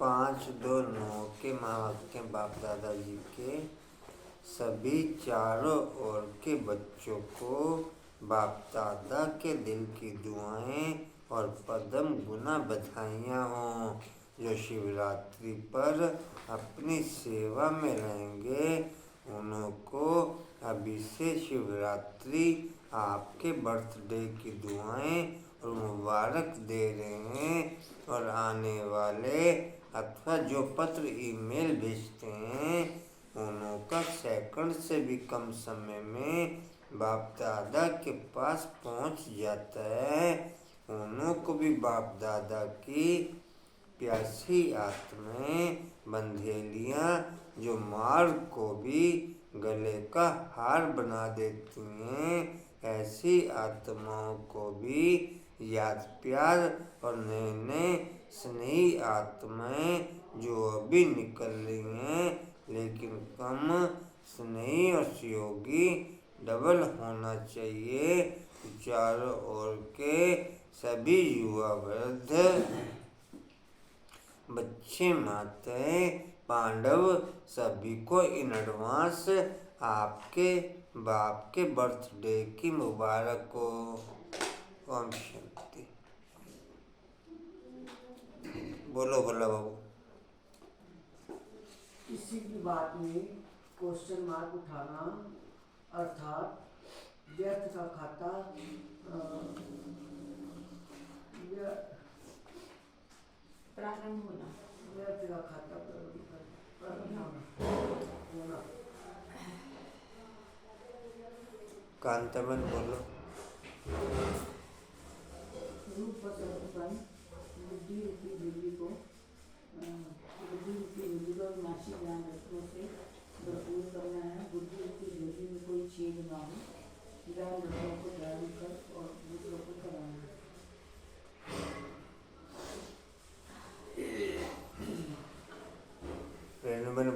529 के माँ के बाप दादाजी के सभी चारों ओर के बच्चों को बाप दादा के दिल की दुआएं और पदम गुना बधाइयाँ हों। जो शिवरात्रि पर अपनी सेवा में रहेंगे उनको अभी से शिवरात्रि आपके बर्थडे की दुआएं और मुबारक दे रहे हैं। और आने वाले अथवा जो पत्र ईमेल भेजते हैं उनका सेकंड से भी कम समय में बाप दादा के पास पहुंच जाता है। उनको भी बाप दादा की प्यासी आत्माएं बंधेलियां जो मार्ग को भी गले का हार बना देती हैं, ऐसी आत्माओं को भी याद प्यार और नए नए स्नेही आत्माएं जो अभी निकल रही हैं लेकिन कम स्नेही और सहयोगी डबल होना चाहिए। चारों ओर के सभी युवा वृद्ध बच्चे माताएं पांडव सभी को इन एडवांस आपके बाप के बर्थडे की मुबारक हो। ओम शांति। बोलो बोला बाबू। किसी भी बात में क्वेश्चन मार्क उठाना अर्थात व्यर्थ का खाता प्रारंभ होना, व्यर्थ का खाता होना। कांताबन बोलो। रूप पसंद बुद्धि रूपी बिल्ली को नाशी ज्ञान रत्नों से भरपूर करना है। बुद्धि रूपी बिल्ली में कोई छेद ना हो, ज्ञान रत्नों को धारण कर और दूसरों को कराना है।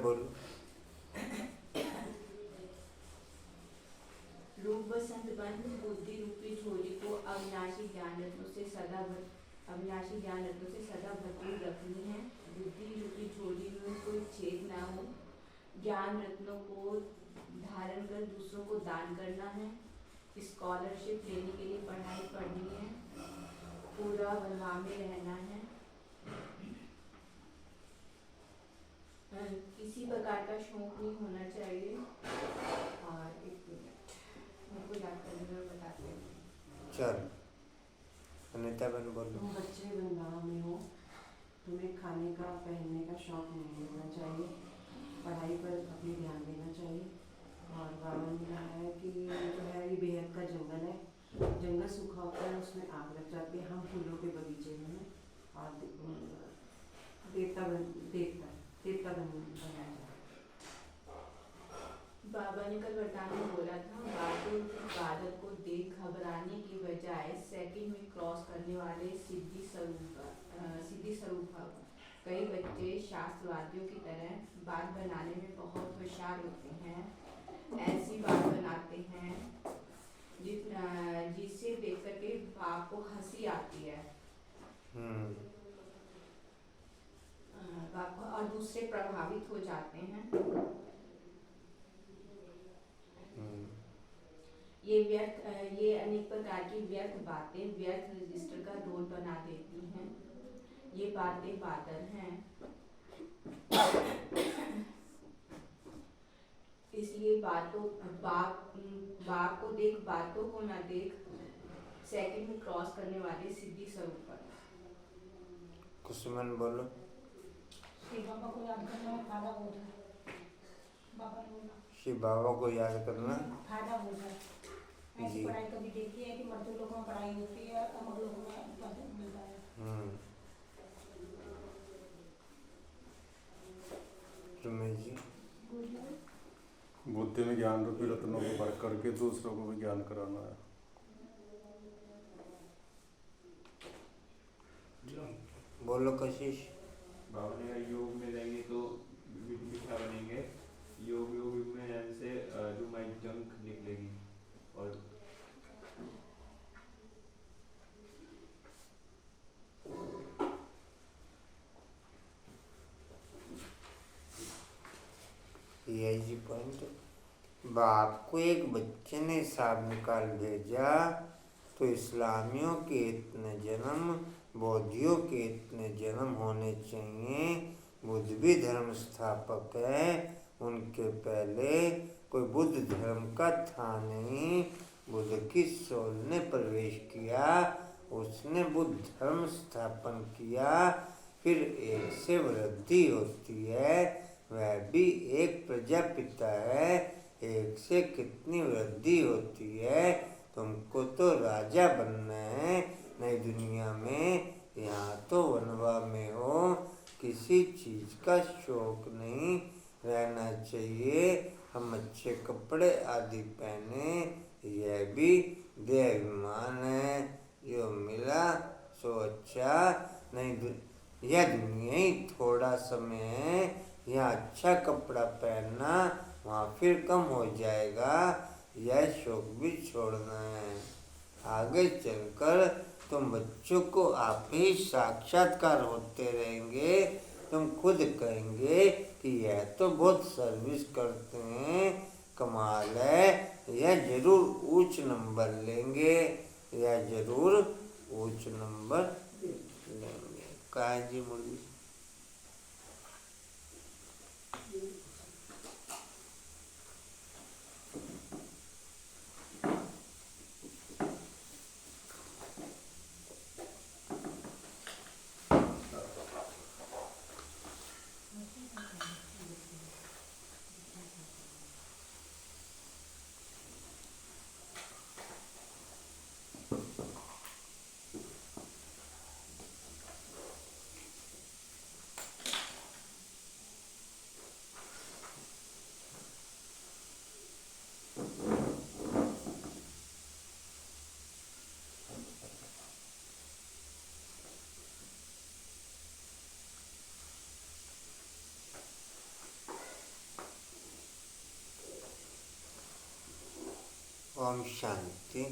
बोलो। रूप बसंत बंध बुद्धि रूपी झोली को अविनाशी ज्ञान रत्नों से सदा भरपूर रखनी है। बुद्धि रूपी झोली में कोई छेद ना हो, ज्ञान रत्नों को धारण कर दूसरों को दान करना है। स्कॉलरशिप लेने के लिए पढ़ाई पढ़नी है, पूरा वनवा में रहना है। किसी प्रकार का शौक नहीं होना चाहिए। और एक मिनट मुझको याद करने में बताते हैं। चल अनिता बन बोलो। तुम बच्चे वृंदावन में हो, तुम्हें खाने का पहनने का शौक नहीं होना चाहिए, पढ़ाई पर अपनी ध्यान देना चाहिए। और बाबा ने कहा है कि जो है ये बेहद का जंगल है, जंगल सूखा होता है उसमें आग लग जाती है। हम फूलों के बगीचे में हैं और देवता बनाया जाए। बाबा ने कल वरदान में बोला था, बादल को देख घबराने की बजाय सेकंड में क्रॉस करने वाले सिद्धि स्वरूप भव। कई बच्चे शास्त्रवादियों की तरह बात बनाने में बहुत होशियार होते हैं। ऐसी बात बनाते हैं जिसे देख करके बाप को हंसी आती है। बाप और दूसरे प्रभावित हो जाते हैं। ये अनेक प्रकार की व्यर्थ बातें व्यर्थ रजिस्टर का रोल बना देती हैं। ये बातें बादल हैं, इसलिए बाप को देख बातों को न देख। सेकंड में क्रॉस करने वाले सिद्धि स्वरूप पर। कुसुमन बोलो। शिव बाबा को याद करना में फायदा बहुत है। बाबा ने बोला शिव बाबा को याद करना फायदा बहुत है। ऐसी पढ़ाई कभी देखी है कि मजदूर लोगों में पढ़ाई होती है, अमर लोगों में पद मिलता है। जी बुद्धि में ज्ञान रूपी रत्नों को भर करके दूसरों को भी ज्ञान कराना है। बोलो कशिश। बाबा ने कहा योग में रहेंगे तो मीठा बनेंगे, योग में रहने से जो हमारी जंक निकलेगी। और ये जी पॉइंट। बाप को एक बच्चे ने हिसाब निकाल भेजा तो इस्लामियों के इतने जन्म, बौद्धियों के इतने जन्म होने चाहिए। बुद्ध भी धर्म स्थापक है, उनके पहले कोई बुद्ध धर्म का था नहीं। बुद्ध की सोल ने प्रवेश किया, उसने बुद्ध धर्म स्थापन किया। फिर एक से वृद्धि होती है, वह भी एक प्रजापिता है। एक से कितनी वृद्धि होती है। तुमको तो राजा बनना है नई दुनिया में, यहाँ तो वनवा में हो। किसी चीज का शौक नहीं रहना चाहिए। हम अच्छे कपड़े आदि पहने, यह भी देहाभिमान है। जो मिला सो अच्छा, नहीं यह दुनिया ही थोड़ा समय है। यहाँ अच्छा कपड़ा पहनना, वहाँ फिर कम हो जाएगा। यह शौक भी छोड़ना है। आगे चलकर तुम बच्चों को आप ही साक्षात्कार होते रहेंगे। तुम खुद कहेंगे कि यह तो बहुत सर्विस करते हैं, कमाल है। यह जरूर उच्च नंबर लेंगे, यह जरूर उच्च नंबर लेंगे। कहा जी मुरली? ओम शांति।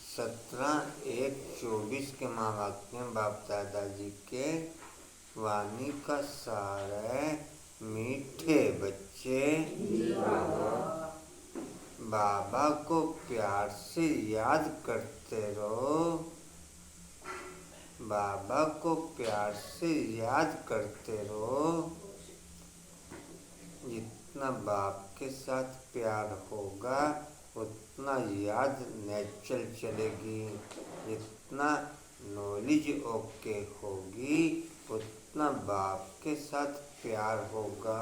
17/1/24 के महावाक्य बाप दादाजी के वाणी का सार है। मीठे बच्चे बाबा को प्यार से याद करते रहो। बाबा को प्यार से याद करते रहो। जितना बाप के साथ प्यार होगा उतना याद नेचुरल चलेगी। जितना नॉलेज ओके होगी उतना बाप के साथ प्यार होगा।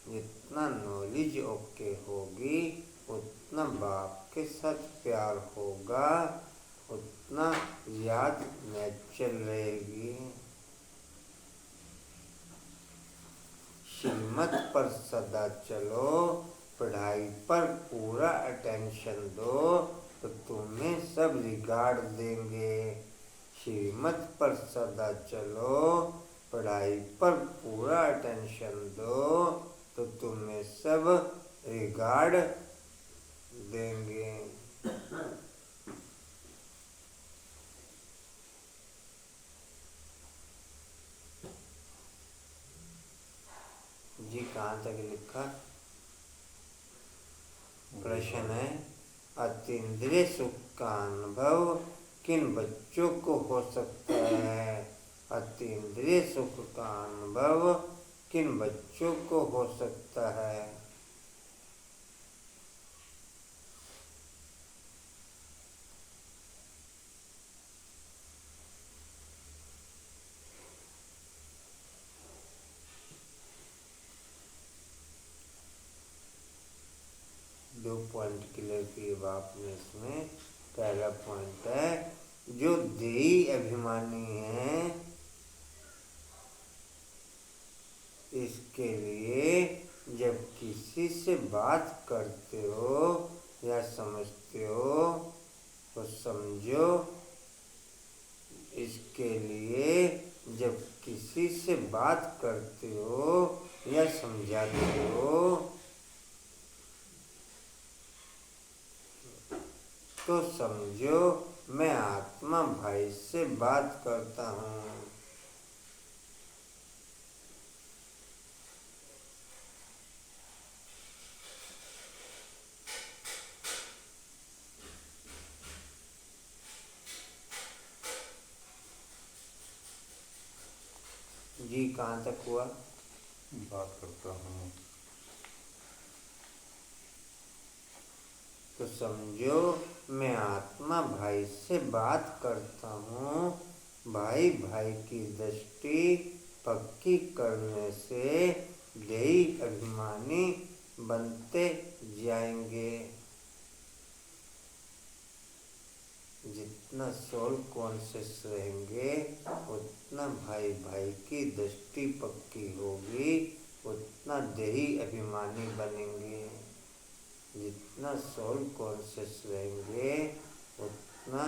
जितना नॉलेज ओके होगी उतना बाप के साथ प्यार होगा, उतना याद नेचुरल रहेगी। श्रीमत पर सदा चलो, पढ़ाई पर पूरा अटेंशन दो तो तुम्हें सब रिगार्ड देंगे। श्रीमत पर सदा चलो, पढ़ाई पर पूरा अटेंशन दो तो तुम्हें सब रिगार्ड देंगे। जी कहाँ तक लिखा? प्रश्न है, अतीन्द्रिय सुख का अनुभव किन बच्चों को हो सकता है? अतीन्द्रिय सुख का अनुभव किन बच्चों को हो सकता है? दो पॉइंट क्लियर किए बाप ने इसमें। पहला पॉइंट है, जो देही अभिमानी है इसके लिए जब किसी से बात करते हो या समझते हो तो समझो, इसके लिए जब किसी से बात करते हो या समझाते हो तो समझो मैं आत्मा भाई से बात करता हूँ। जी कहाँ तक हुआ? बात करता हूँ। तो समझो मैं आत्मा भाई से बात करता हूँ, भाई भाई की दृष्टि पक्की करने से देही अभिमानी बनते जाएंगे। जितना सोल कॉन्शियस रहेंगे उतना भाई भाई की दृष्टि पक्की होगी, उतना देही अभिमानी बनेंगे। जितना सोल कॉन्शियस रहेंगे उतना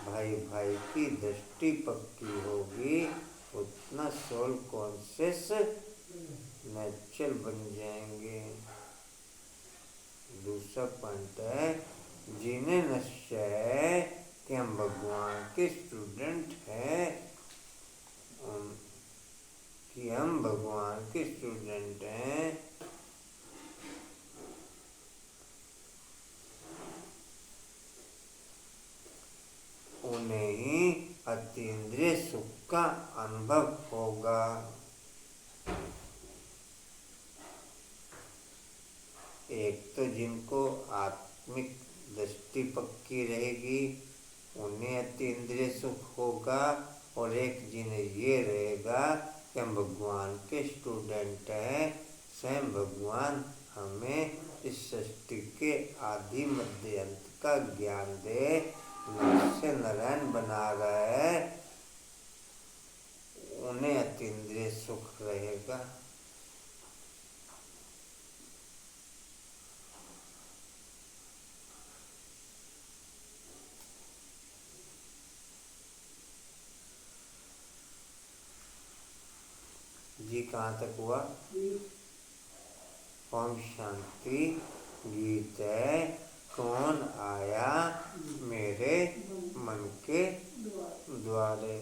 भाई भाई की दृष्टि पक्की होगी, उतना सोल कॉन्शियस नेचुरल बन जाएंगे। दूसरा पॉइंट है, जिन्हें निश्चय है कि हम भगवान के स्टूडेंट हैं, कि हम भगवान के स्टूडेंट हैं, उन्हें ही अतीन्द्रिय सुख का अनुभव होगा। एक तो जिनको आत्मिक दृष्टि पक्की रहेगी उन्हें अतीन्द्रिय सुख होगा, और एक जिन्हें ये रहेगा कि हम भगवान के स्टूडेंट हैं, स्वयं भगवान हमें इस सृष्टि के आदि मध्य अंत का ज्ञान दे, से नारायण बना रहा है, उन्हें अतीन्द्रिय सुख रहेगा। जी कहाँ तक हुआ? ओम शांति। गीत है, कौन आया मेरे मन के द्वारे।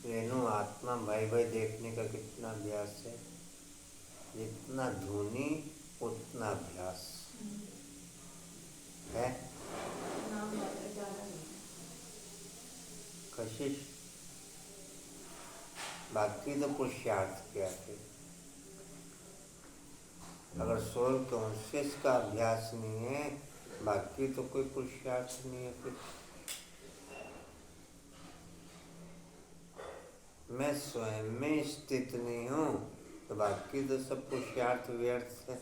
रेणु आत्मा भाई भाई देखने का कितना अभ्यास है, जितना धुनी उतना अभ्यास है। नाम मात्र ज़्यादा नहीं। कशिश बाकी तो पुरुषार्थ क्या थे। अगर सोल कॉन्शियस का अभ्यास नहीं है, बाकी तो कोई पुरुषार्थ नहीं है। फिर मैं स्वयं में स्थित नहीं हूँ तो बाकी तो सब पुरुषार्थ व्यर्थ है।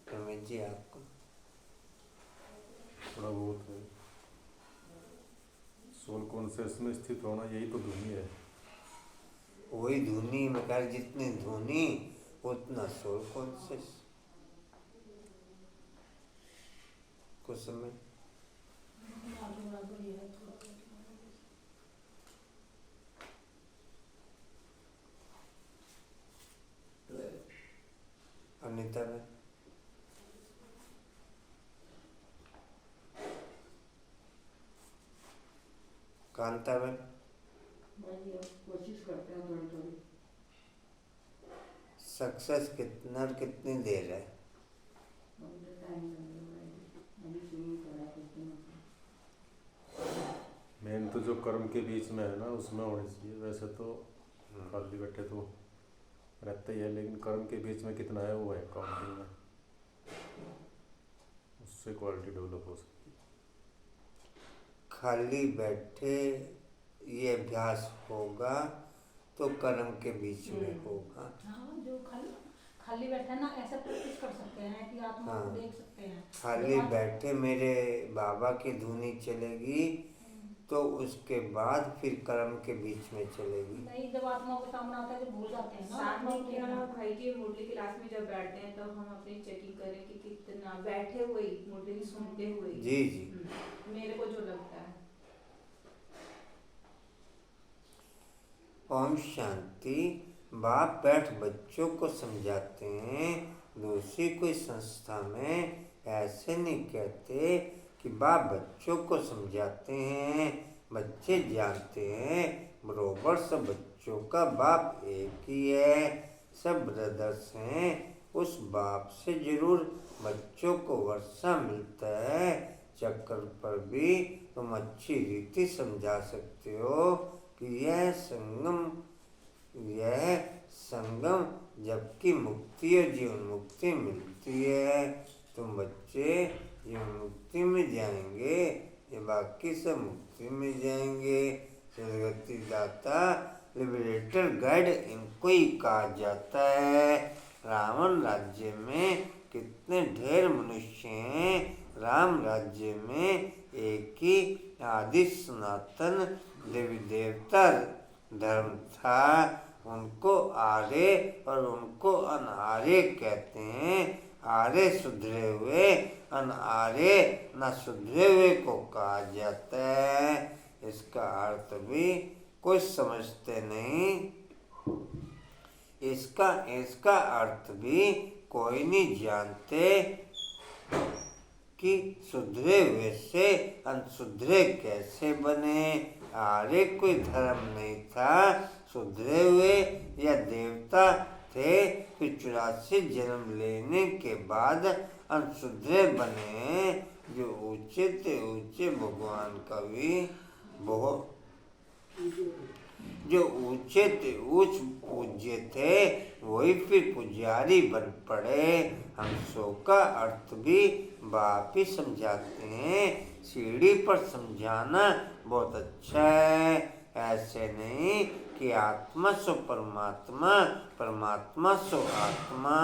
समझिए आपको थोड़ा बहुत है। सोल कॉन्शियस में स्थित होना यही तो धुनी है। वही धुनी में कर, जितनी धुनी उतना सोल कॉन्शियस। कुछ समय अनिता में कांता में भाई अब कोशिश करते हैं थोड़ी थोड़ी। सक्सेस कितना और कितनी देर है? अभी तो टाइम लगेगा, अभी शुरू करा करते हैं। मेन तो जो कर्म के बीच में है ना, उसमें होनी चाहिए। वैसे तो खाली बैठे तो रहता ही है, लेकिन कर्म के बीच में कितना है वो है काउंटिंग में, उससे क्वालिटी डेवलप हो सकती है। खाली बैठे ये अभ्यास होगा तो कर्म के बीच में होगा। हाँ, जो खाली बैठा है ना, ऐसा प्रैक्टिस कर सकते हैं कि आत्मा को हाँ। देख सकते हैं। खाली जब आप- बैठे मेरे बाबा की धुनी चलेगी तो उसके बाद फिर कर्म के बीच में चलेगी। नहीं, जब आत्मा को सामने आता है तो भूल जाते हैं ना साथ आत्मा में को क्या देखना। भाई जी, मुरली क्लास में जब बैठते हैं तब हम अपनी चेकिंग करें कि कितना बैठे हुए ही मुरली सुनते हुए ही। जी जी। मेरे को जो लगता है ओम शांति। बाप बैठ बच्चों को समझाते हैं। दूसरी कोई संस्था में ऐसे नहीं कहते कि बाप बच्चों को समझाते हैं। बच्चे जानते हैं बरोबर सब बच्चों का बाप एक ही है, सब ब्रदर्स हैं। उस बाप से जरूर बच्चों को वर्षा मिलता है। चक्कर पर भी तुम अच्छी रीति समझा सकते हो कि यह संगम जबकि मुक्ति और जीवन मुक्ति मिलती है। तुम बच्चे जीवन मुक्ति में जाएंगे, ये बाकी सब मुक्ति में जाएंगे। सदगति दाता लिबरेटर गाइड इनको ही कहा जाता है। रावण राज्य में कितने ढेर मनुष्य हैं। राम राज्य में एक ही आदि सनातन देवी देवता धर्म था। उनको आर्य और उनको अनार्य कहते हैं। आर्य सुधरे हुए, अनार्य न सुधरे हुए को कहा जाता है। इसका अर्थ भी कोई समझते नहीं। इसका अर्थ भी कोई नहीं जानते कि सुधरे हुए से अनसुधरे कैसे बने। आर्य कोई धर्म नहीं था। सुधरे हुए या देवता थे, फिर 84 जन्म लेने के बाद अनसुधरे बने। जो ऊंचे थे ऊंचे भगवान का भी बहुत, जो ऊंचे थे ऊंच पूज्य थे, वही फिर पुजारी बन पड़े। हंसों का अर्थ भी बाप ही समझाते हैं। सीढ़ी पर समझाना बहुत अच्छा है। ऐसे नहीं कि आत्मा सो परमात्मा, परमात्मा सो आत्मा।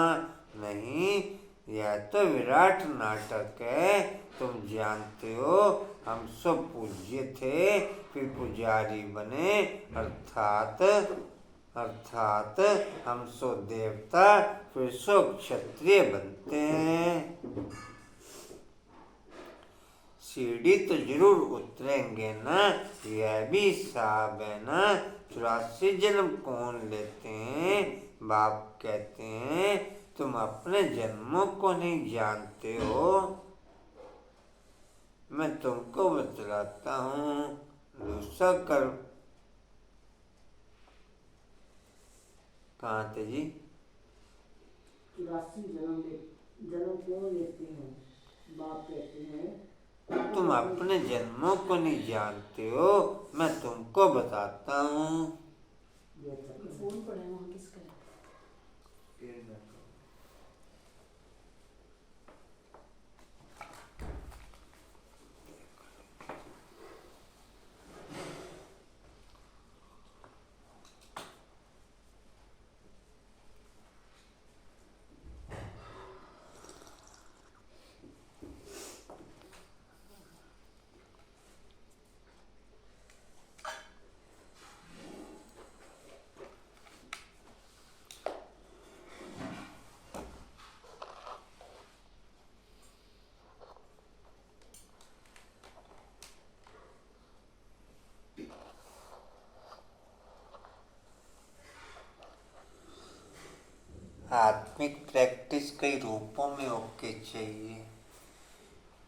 नहीं, यह तो विराट नाटक है। तुम जानते हो हम सब पूज्य थे, फिर पुजारी बने, अर्थात हम सो देवता, फिर सो क्षत्रिय बनते हैं। सीढ़ी तो जरूर उतरेंगे ना, यह भी साहब है ना। 84 जन्म कौन लेते हैं? बाप कहते हैं तुम अपने जन्मों को नहीं जानते हो। मैं तुमको बतलाता हूँ। दूसरा कर कहाँ थे जी? 84 जन्म क्यों लेते हैं? बाप कहते हैं तुम अपने जन्मों को नहीं जानते हो। मैं तुमको बताता हूँ। फोन पड़ा है वहाँ किसका है? आत्मिक प्रैक्टिस कई रूपों में होके चाहिए।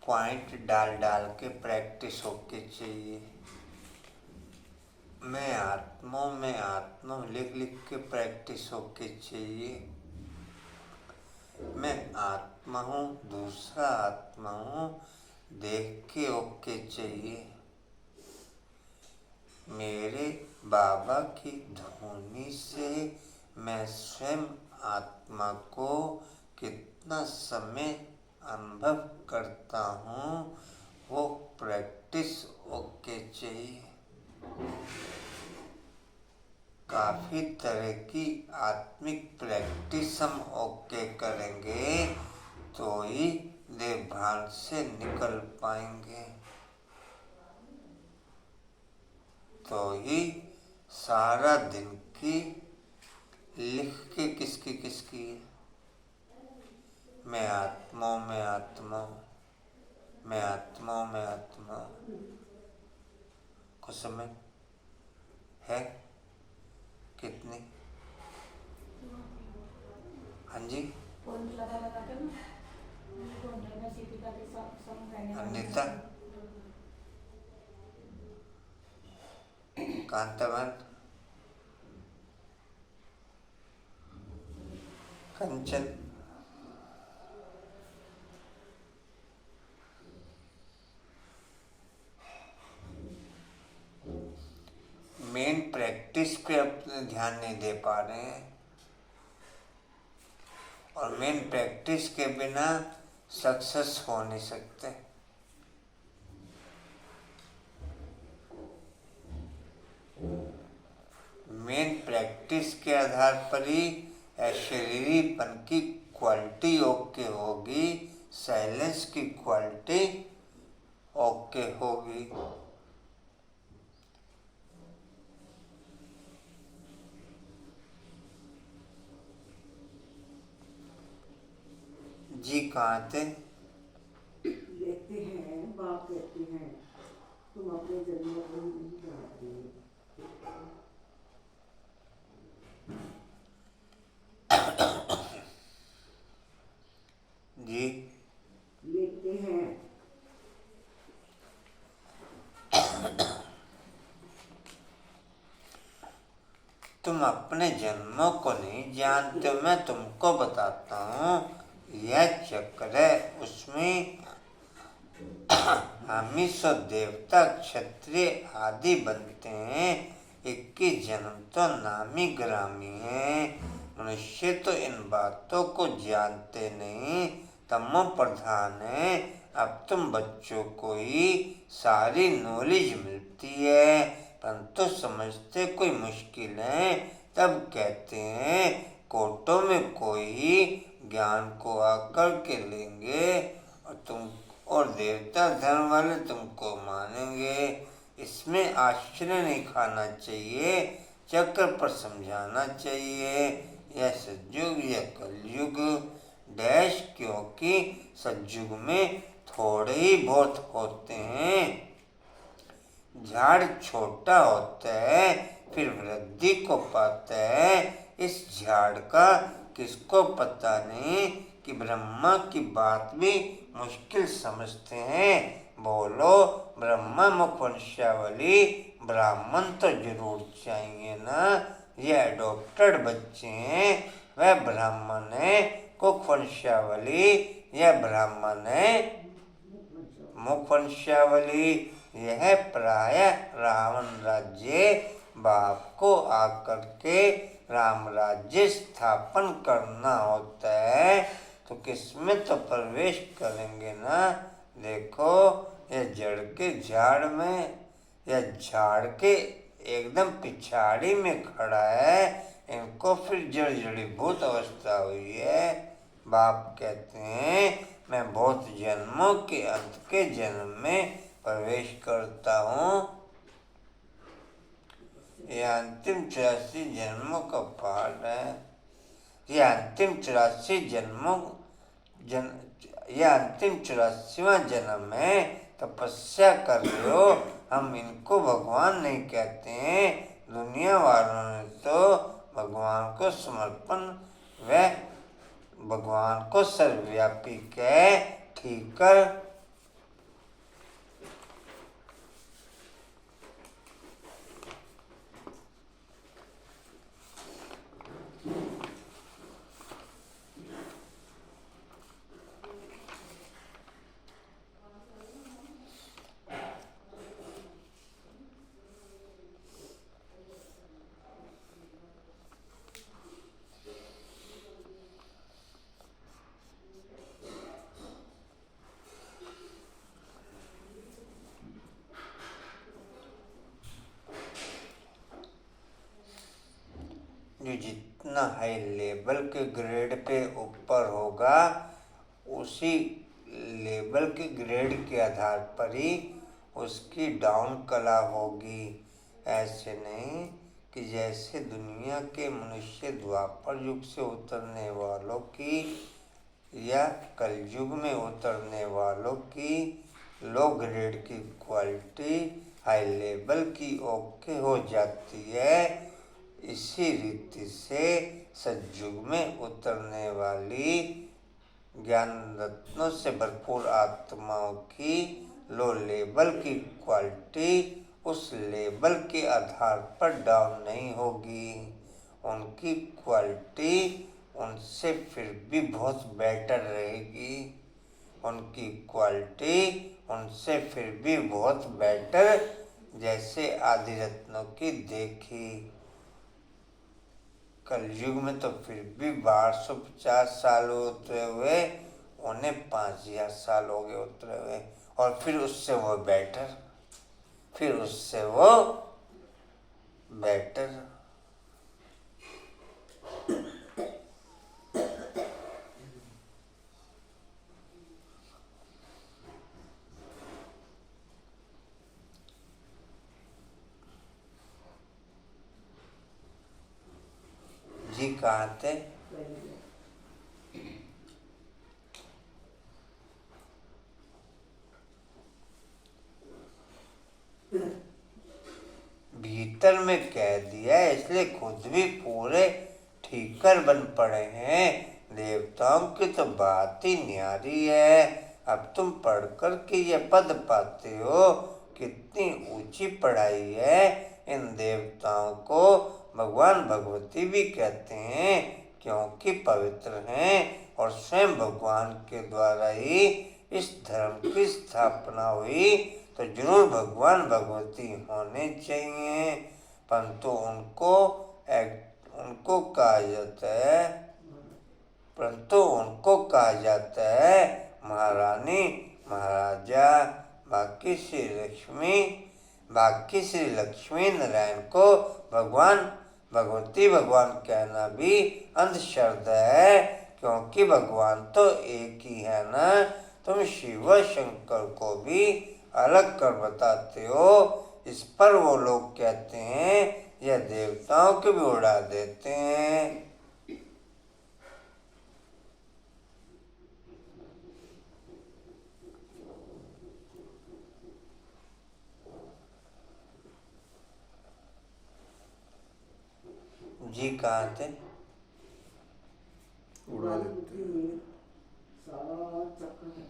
पॉइंट डाल डाल के प्रैक्टिस होके चाहिए। मैं आत्मा लिख लिख के प्रैक्टिस होके चाहिए। मैं आत्मा हूँ, दूसरा आत्मा हूँ, देख के होके चाहिए। मेरे बाबा की ध्वनि से मैं स्वयं आत्मा को कितना समय अनुभव करता हूँ, वो प्रैक्टिस ओके चाहिए। काफ़ी तरह की आत्मिक प्रैक्टिस हम ओके करेंगे तो ही देवभान से निकल पाएंगे, तो ही सारा दिन की लिख के किसकी मैं आत्मा को समझ है। कितनी? हाँ जी। पॉइंट लगा लगा के ना ढूंढने में सीधी का सब रहने वाले अनीता कांतावन कंचन मेन प्रैक्टिस पे अपने ध्यान नहीं दे पा रहे हैं और मेन प्रैक्टिस के बिना सक्सेस हो नहीं सकते। मेन प्रैक्टिस के आधार पर ही शरीरीपन की क्वालिटी ओके होगी, साइलेंस की क्वालिटी ओके होगी। जी कहाँ थे? लेते हैं, बाप कहते हैं तुम अपने जन्म को ही नहीं जानते। जी लेते हैं। तुम अपने जन्मों को नहीं जानते, मैं तुमको बताता हूँ। यह चक्र है, उसमें हम ही सब देवता क्षत्रिय आदि बनते हैं। 21 जन्म तो नामी ग्रामी हैं। मनुष्य तो इन बातों को जानते नहीं, तमो प्रधान है। अब तुम बच्चों को ही सारी नॉलेज मिलती है, परंतु समझते कोई मुश्किल है। तब कहते हैं कोर्टों में कोई ज्ञान को आकर के लेंगे और देवता धर्म वाले तुमको मानेंगे। इसमें आश्चर्य नहीं खाना चाहिए, चक्र पर समझाना चाहिए। यह सतयुग यह कलयुग डैश, क्योंकि सतयुग में थोड़े ही बहुत होते हैं। झाड़ छोटा होता है फिर वृद्धि को पाता है। इस झाड़ का किसको पता नहीं कि ब्रह्मा की बात भी मुश्किल समझते हैं। बोलो ब्रह्मा मुख वंशावली, ब्राह्मण तो जरूर चाहिए ना। ये एडॉप्टेड बच्चे हैं, वह ब्राह्मण है। कुख वंशावली यह ब्राह्मण है, मुख वंशावली यह प्राय रावण राज्य। बाप को आकर के राम राज्य स्थापन करना होता है, तो किसमें तो प्रवेश करेंगे ना। देखो यह जड़ के झाड़ में, यह झाड़ के एकदम पिछाड़ी में खड़ा है। इनको फिर जड़ जड़ीभूत अवस्था हुई है। बाप कहते हैं मैं बहुत जन्मों के अंत के जन्म में प्रवेश करता हूँ। यह अंतिम 84 जन्मों का पाठ है। यह अंतिम 84 यह अंतिम 84वां जन्म है। तपस्या कर रहे हो, हम इनको भगवान नहीं कहते हैं। दुनिया वालों ने तो भगवान को समर्पण व भगवान को सर्वव्यापी कह ठीक कर। जो जितना हाई लेवल के ग्रेड पे ऊपर होगा, उसी लेवल के ग्रेड के आधार पर ही उसकी डाउन कला होगी। ऐसे नहीं कि जैसे दुनिया के मनुष्य द्वापर युग से उतरने वालों की या कलयुग में उतरने वालों की लो ग्रेड की क्वालिटी हाई लेवल की ओके हो जाती है। इसी रीति से सतयुग में उतरने वाली ज्ञान रत्नों से भरपूर आत्माओं की लो लेवल की क्वालिटी उस लेवल के आधार पर डाउन नहीं होगी। उनकी क्वालिटी उनसे फिर भी बहुत बेटर रहेगी। उनकी क्वालिटी उनसे फिर भी बहुत बेटर, जैसे आदि रत्नों की देखी। कलयुग में तो फिर भी 1250 साल उतरे हुए, उन्हें 5000 साल हो गए उतरे हुए, और फिर उससे वो बेटर, फिर उससे वो बेटर। जी कहाँ थे? भीतर में कह दिया, इसलिए खुद भी पूरे ठीकर बन पड़े हैं। देवताओं की तो बात ही न्यारी है। अब तुम पढ़ कर के ये पद पाते हो, कितनी ऊंची पढ़ाई है। इन देवताओं को भगवान भगवती भी कहते हैं, क्योंकि पवित्र हैं और स्वयं भगवान के द्वारा ही इस धर्म की स्थापना हुई, तो जरूर भगवान भगवती होने चाहिए। परंतु उनको कहा जाता है महारानी, महाराजा। बाकी श्री लक्ष्मी नारायण को भगवान भगवती भगवान कहना भी अंधश्रद्धा है, क्योंकि भगवान तो एक ही है ना। तुम शिव शंकर को भी अलग कर बताते हो। इस पर वो लोग कहते हैं यह देवताओं को भी उड़ा देते हैं। जी कहाँ थे? उड़ा देते हैं। सारा चक्कर है।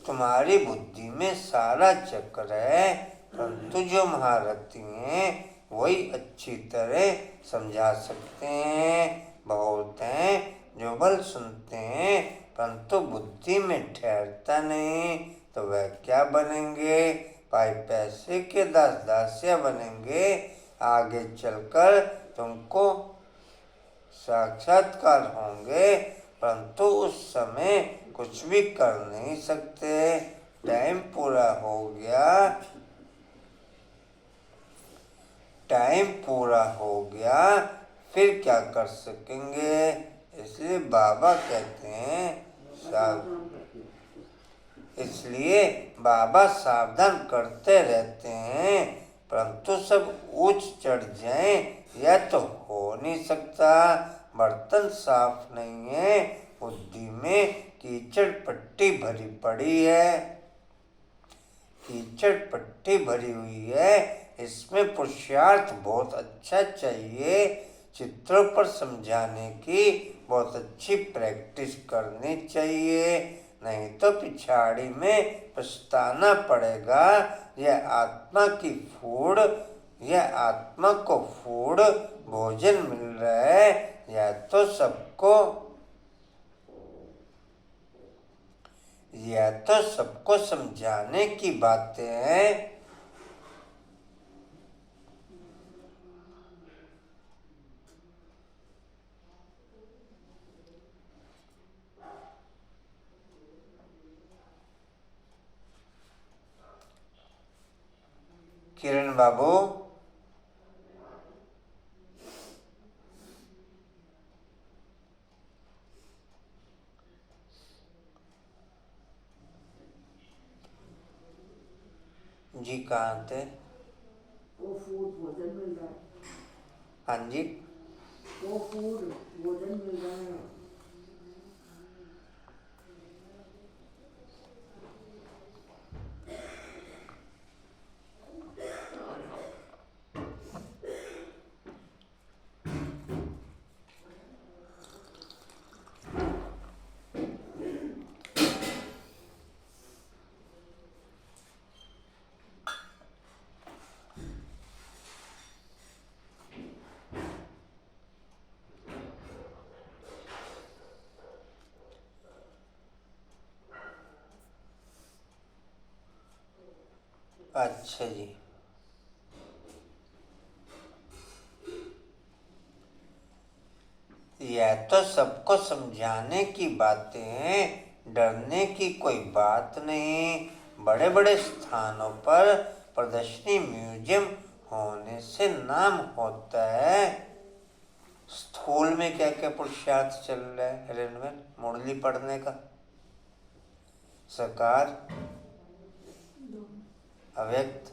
तुम्हारी बुद्धि में सारा चक्र है, परंतु जो महारथी हैं वही अच्छी तरह समझा सकते हैं। बहुत हैं जो बल सुनते हैं, परंतु बुद्धि में ठहरता नहीं, तो वह क्या बनेंगे? भाई पैसे के दास दासिया बनेंगे। आगे चलकर तुमको साक्षात्कार होंगे, परंतु उस समय कुछ भी कर नहीं सकते। टाइम पूरा हो गया, फिर क्या कर सकेंगे? इसलिए बाबा कहते हैं सावधान करते रहते हैं, परंतु सब ऊंच चढ़ जाएं यह तो हो नहीं सकता। बर्तन साफ नहीं है, बुद्धि में कीचड़ पट्टी भरी पड़ी है, कीचड़ पट्टी भरी हुई है। इसमें पुरुषार्थ बहुत अच्छा चाहिए। चित्रों पर समझाने की बहुत अच्छी प्रैक्टिस करनी चाहिए, नहीं तो पिछाड़ी में पछताना पड़ेगा। यह आत्मा को फूड भोजन मिल रहा है, यह तो सबको समझाने की बातें हैं। किरण बाबू, जी कहाँ थे? वो फूड भोजन मिल रहा है। हाँ जी, वो फूड भोजन मिल रहा है। अच्छा जी। यह तो सबको समझाने की बातें हैं, डरने की कोई बात नहीं। बड़े बड़े स्थानों पर प्रदर्शनी म्यूजियम होने से नाम होता है। स्थूल में क्या क्या पुरुषार्थ चल रहा है रेनवेल मुरली पढ़ने का? सकार, अव्यक्त,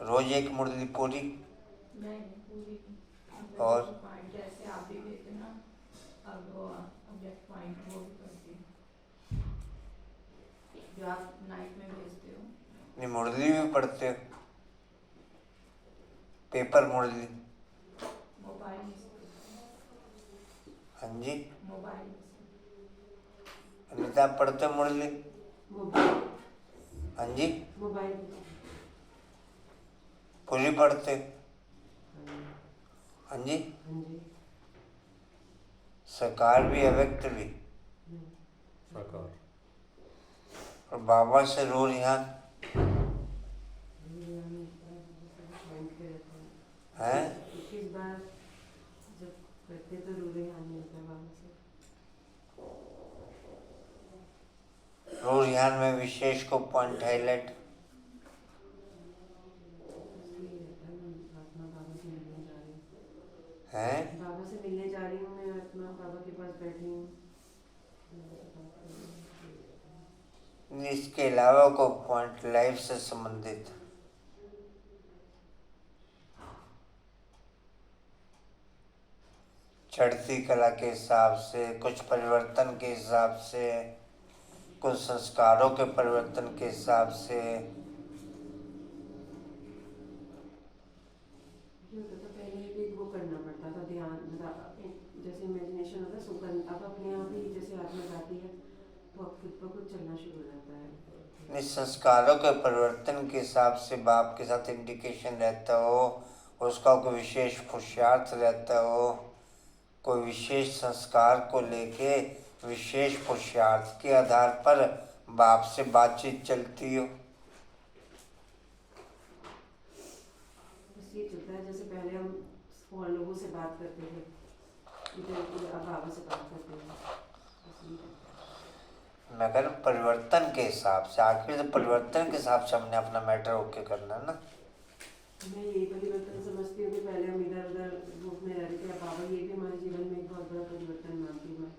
रोज एक मुरली पूरी। नहीं पूरी नहीं। और? पॉइंट जैसे आप भी भेजते ना, अब वो ऑब्जेक्ट पॉइंट वो भी करती हूँ जो आप नाइट में भेजते हो। नहीं, मुरली भी पढ़ते हो? पेपर मुरली? मोबाइल में से। हाँ जी। मोबाइल में से। अनिता आप पढ़ते हो मुरली? मोबाइल हाँ जी। मोबाइल पूरी पढ़ते हो? हाँ जी। हाँ जी। सकार भी अव्यक्त भी? साकार। और बाबा से रो यहाँ है? किस बार जब करते तो रूरे हानि होता है बाबा से। रो यहाँ में विशेष को पॉइंट हाईलाइट आत्मा बाबा से मिलने जा रही हूँ। है। बाबा से मिलने जा रही हूँ मैं, आत्मा बाबा के पास बैठी हूँ। इसके अलावा को पॉइंट लाइफ से संबंधित चढ़ती कला के हिसाब से, कुछ परिवर्तन के हिसाब से, कुछ संस्कारों के परिवर्तन के हिसाब से। होता था पहले भी वो करना पड़ता था ध्यान, जैसे इमेजिनेशन होता है सो कर, अब अपने आप ही जैसे आत्मा जाती है तो अब खुद ब खुद चलना शुरू हो जाता है। इस संस्कारों के परिवर्तन के हिसाब से बाप के साथ इंडिकेशन रहता हो, उसका कोई विशेष पुरुषार्थ रहता हो, कोई विशेष संस्कार को लेके विशेष पुरुषार्थ के आधार पर बाप से बातचीत चलती हो। बस ये चलता है, जैसे पहले हम और लोगों से बात करते थे, इधर अब बाबा से बात करते हैं। मगर परिवर्तन के हिसाब से, आखिर तो परिवर्तन के हिसाब से हमने अपना मैटर ओके करना है ना। मैं यही परिवर्तन समझती हूँ कि पहले हम इधर उधर रूप में रह रहे थे, अब बाबा ये भी हमारे जीवन में एक बहुत बड़ा परिवर्तन मानती हूँ मैं।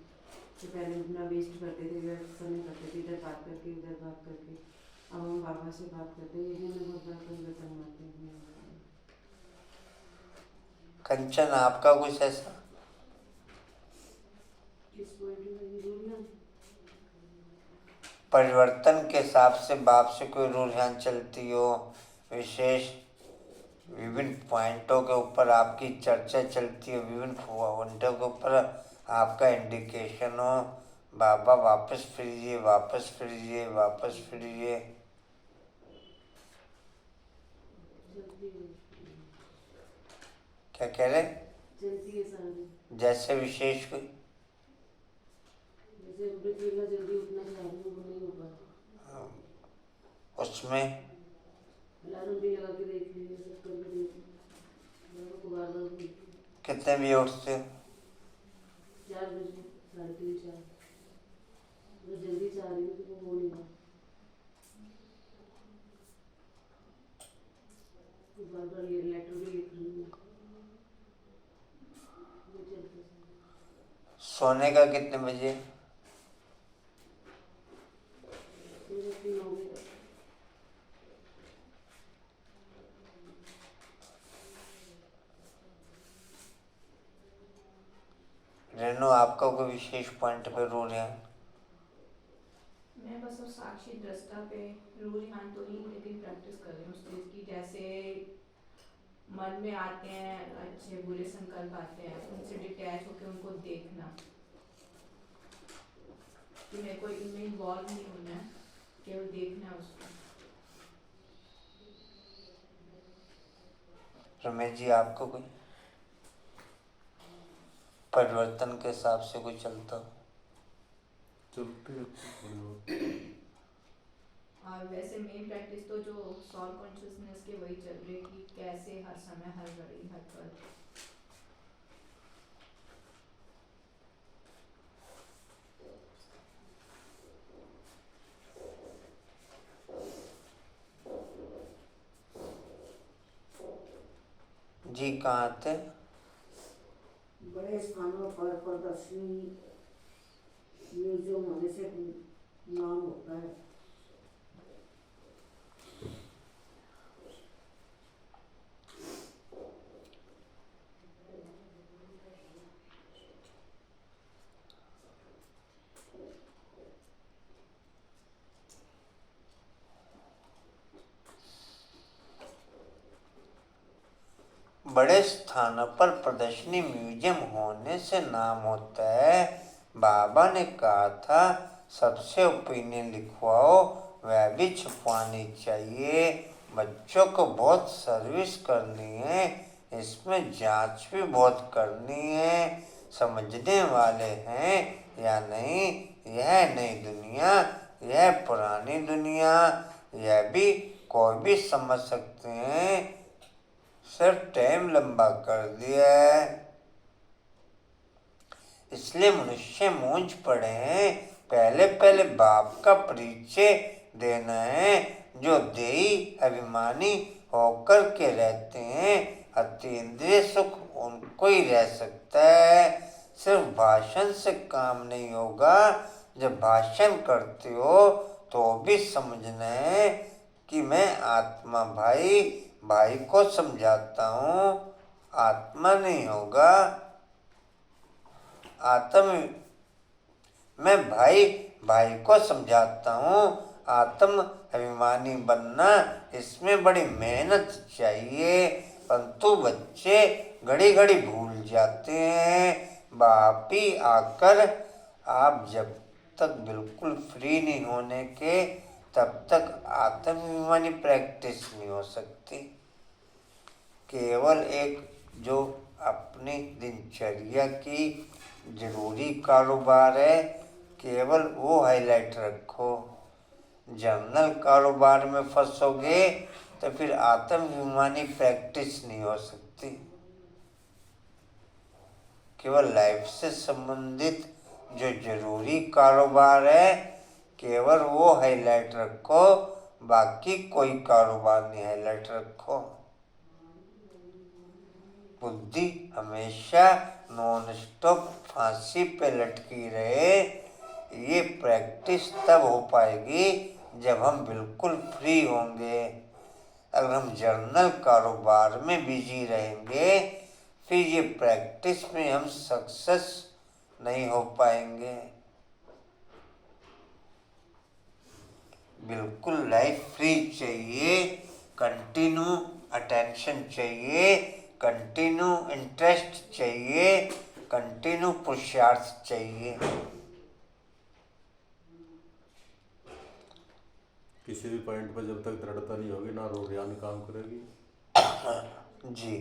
तो पहले अपना वेस्ट करते थे, इधर समय करते थे, इधर बात करके उधर बात करके, अब हम बाबा से बात करते हैं, ये भी मैं बहुत बड़ा परिवर्तन मानती हूँ। कंचन आपका कुछ ऐसा? किस पॉइंट में बोलना? परिवर्तन के हिसाब से बाप से कोई रुझान चलती हो, विशेष विभिन्न पॉइंटों के ऊपर आपकी चर्चा चलती हो, विभिन्न पॉइंटों के ऊपर आपका इंडिकेशन हो, बाबा वापस फिरिए, वापस फिरिए, वापस फिरिए। क्या कह रहे? चलती है सारी, जैसे विशेष कोई जैसे अमृत वेला जल्दी उठना चाह रही हूँ, वो नहीं हो पाता। उसमें अलार्म भी लगा के देख लीजिए, सब करके देख बाबा को बार बार बोलती हूँ। कितने भी उठते हो? 4 बजे, 3:30 4। मैं जल्दी चाह रही हूँ तो वो हो नहीं रहा, बार बार ये लेटर भी लिख रही हूँ। ये चलता है। सोने का कितने बजे? तो रात 9 बजे तक। रेनू आपका कोई विशेष पॉइंट पे रो रहे हैं? मैं बस अब साक्षी दृष्टा पे रूरिहान तो नहीं, लेकिन प्रैक्टिस कर रही हूँ उस चीज़ की। जैसे मन में आते हैं अच्छे बुरे संकल्प आते हैं, उनसे डिटैच होकर उनको देखना कि मेरे को इनमें इन्वॉल्व नहीं होना है, केवल देखना है उसको। रमेश जी आपको कोई परिवर्तन के हिसाब से कोई चलता हो? चलते रहते थोड़ी बहुत। और वैसे मेन प्रैक्टिस तो जो सॉल कॉन्शियसनेस के वही चल रही है कि कैसे हर समय हर घड़ी हर पल। जी कहाँ थे? बड़े स्थानों पर प्रदर्शनी म्यूजियम होने से नाम होता है। बड़े स्थानों पर प्रदर्शनी म्यूजियम होने से नाम होता है। बाबा ने कहा था सबसे ओपिनियन लिखवाओ, वह भी छुपवानी चाहिए। बच्चों को बहुत सर्विस करनी है, इसमें जांच भी बहुत करनी है। समझने वाले हैं या नहीं, यह नई दुनिया, यह पुरानी दुनिया, यह भी कोई भी समझ सकते हैं। सिर्फ टाइम लंबा कर दिया है, इसलिए मनुष्य मूंझ पड़े हैं। पहले पहले बाप का परिचय देना है, जो देही अभिमानी होकर के रहते हैं। अतीन्द्रिय सुख उनको ही रह सकता है। सिर्फ भाषण से काम नहीं होगा। जब भाषण करते हो तो भी समझना है कि मैं आत्मा भाई को समझाता हूँ, आत्मा नहीं होगा। मैं भाई को समझाता हूँ। आत्म अभिमानी बनना, इसमें बड़ी मेहनत चाहिए, परंतु बच्चे घड़ी घड़ी भूल जाते हैं। बाप ही आकर, आप जब तक बिल्कुल फ्री नहीं होने के, तब तक आत्माभिमानी प्रैक्टिस नहीं हो सकती। केवल एक जो अपनी दिनचर्या की जरूरी कारोबार है, केवल वो हाईलाइट रखो। जर्नल कारोबार में फंसोगे तो फिर आत्माभिमानी प्रैक्टिस नहीं हो सकती। केवल लाइफ से संबंधित जो जरूरी कारोबार है, केवल वो हाईलाइट रखो, बाकी कोई कारोबार नहीं हाईलाइट रखो। बुद्धि हमेशा नॉन स्टॉप फांसी पे लटकी रहे। ये प्रैक्टिस तब हो पाएगी जब हम बिल्कुल फ्री होंगे। अगर हम जर्नल कारोबार में बिजी रहेंगे, फिर ये प्रैक्टिस में हम सक्सेस नहीं हो पाएंगे। बिल्कुल लाइफ फ्री चाहिए, कंटिन्यू अटेंशन चाहिए, कंटिन्यू इंटरेस्ट चाहिए, कंटिन्यू पुरुषार्थ चाहिए। किसी भी पॉइंट पर जब तक दृढ़ता नहीं होगी ना रोहियानी काम करेगी। जी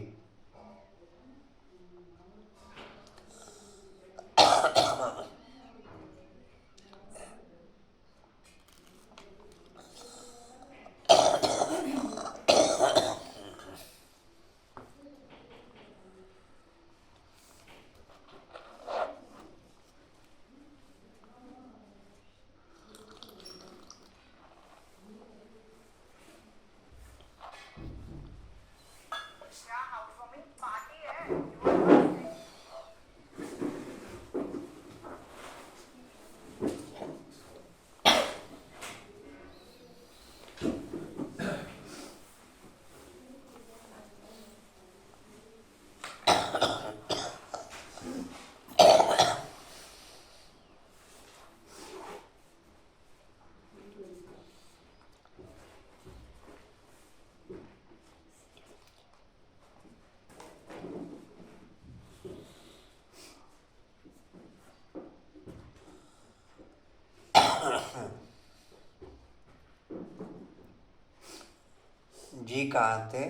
जी कहाँ थे?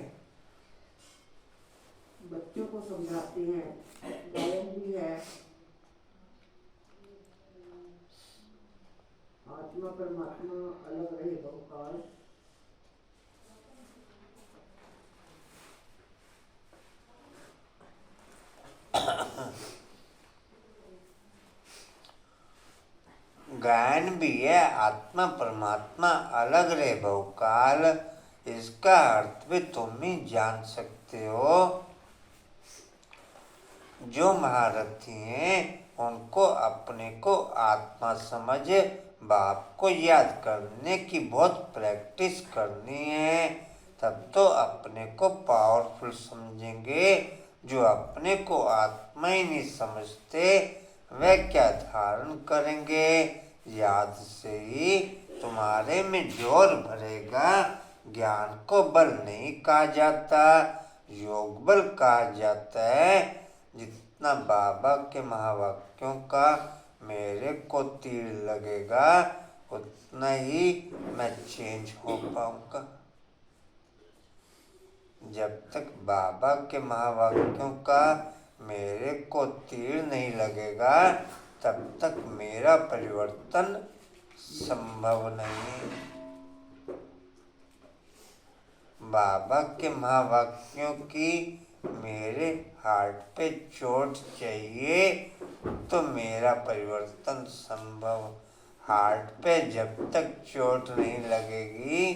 बच्चों को समझाते हैं, गायन भी है। आज आत्मा परमात्मा अलग रहे बहुकाल। गायन भी है आत्मा परमात्मा अलग रहे बहुकाल, इसका अर्थ भी तुम ही जान सकते हो। जो महारथी हैं उनको अपने को आत्मा समझ बाप को याद करने की बहुत प्रैक्टिस करनी है, तब तो अपने को पावरफुल समझेंगे। जो अपने को आत्मा ही नहीं समझते वे क्या धारण करेंगे। याद से ही तुम्हारे में जोर भरेगा। ज्ञान को बल नहीं कहा जाता, योग बल कहा जाता है। जितना बाबा के महावाक्यों का मेरे को तीर लगेगा उतना ही मैं चेंज हो पाऊंगा। जब तक बाबा के महावाक्यों का मेरे को तीर नहीं लगेगा तब तक मेरा परिवर्तन संभव नहीं है। बाबा के महावाक्यों की मेरे हार्ट पे चोट चाहिए तो मेरा परिवर्तन संभव। हार्ट पे जब तक चोट नहीं लगेगी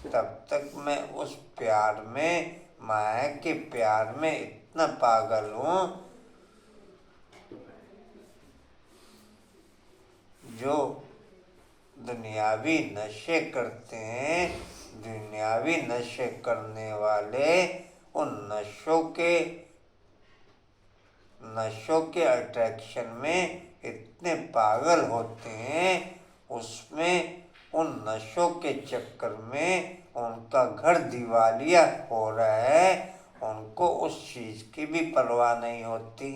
तब तक मैं उस प्यार में, माया के प्यार में इतना पागल हूँ जो दुनियावी नशे करते हैं। दुनियावी नशे करने वाले उन नशों के अट्रैक्शन में इतने पागल होते हैं, उसमें उन नशों के चक्कर में उनका घर दिवालिया हो रहा है। उनको उस चीज की भी परवाह नहीं होती,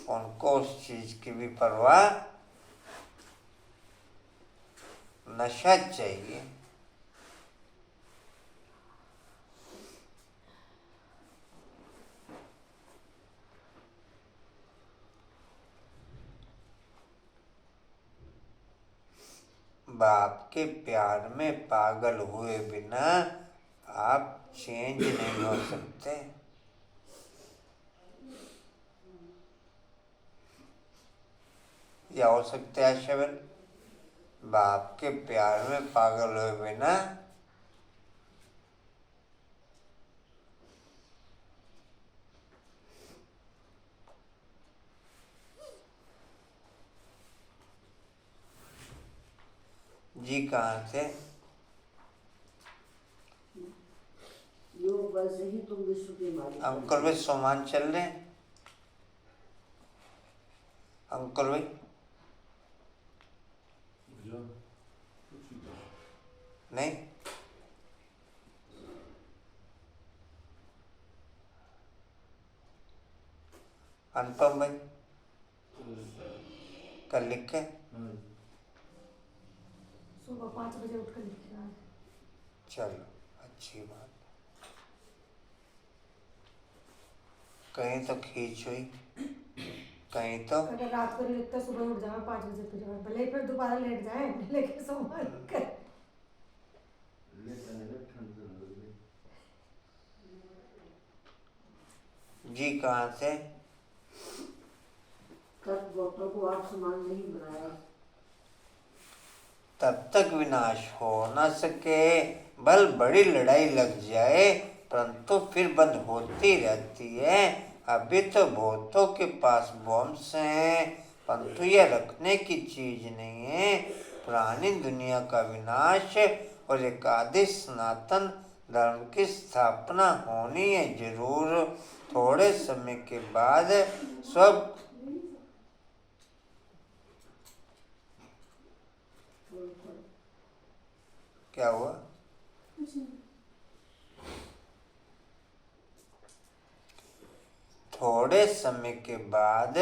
उनको उस चीज की भी परवाह, नशा चाहिए। बाप के प्यार में पागल हुए बिना आप चेंज नहीं हो सकते। या हो सकते हैं शबल? बाप के प्यार में पागल हुए बिना जी कहाँ थे? योग बल से ही तुम विश्व के मालिक। अंकुर भाई सोमान चल रहे हैं? अंकुर भाई नहीं? अनुपम भाई कल लिख के सुबह 5 बजे उठ कर लिखेगा। चलो अच्छी बात। कहीं तो खींच हुई, कहीं तो अगर रात को नहीं लिखता सुबह उठ जाए 5 बजे तो जाए, भले ही फिर दोबारा लेट जाए लेकिन सोमवार कर। जी कहाँ से? गौतम को आप समान नहीं बनाया। तब तक विनाश हो न सके, बल बड़ी लड़ाई लग जाए परंतु फिर बंद होती रहती है। अभी तो बहुतों के पास बॉम्ब्स हैं परंतु यह रखने की चीज नहीं है। पुरानी दुनिया का विनाश और एक आदि सनातन धर्म की स्थापना होनी है जरूर। थोड़े समय के बाद सब क्या हुआ? थोड़े समय के बाद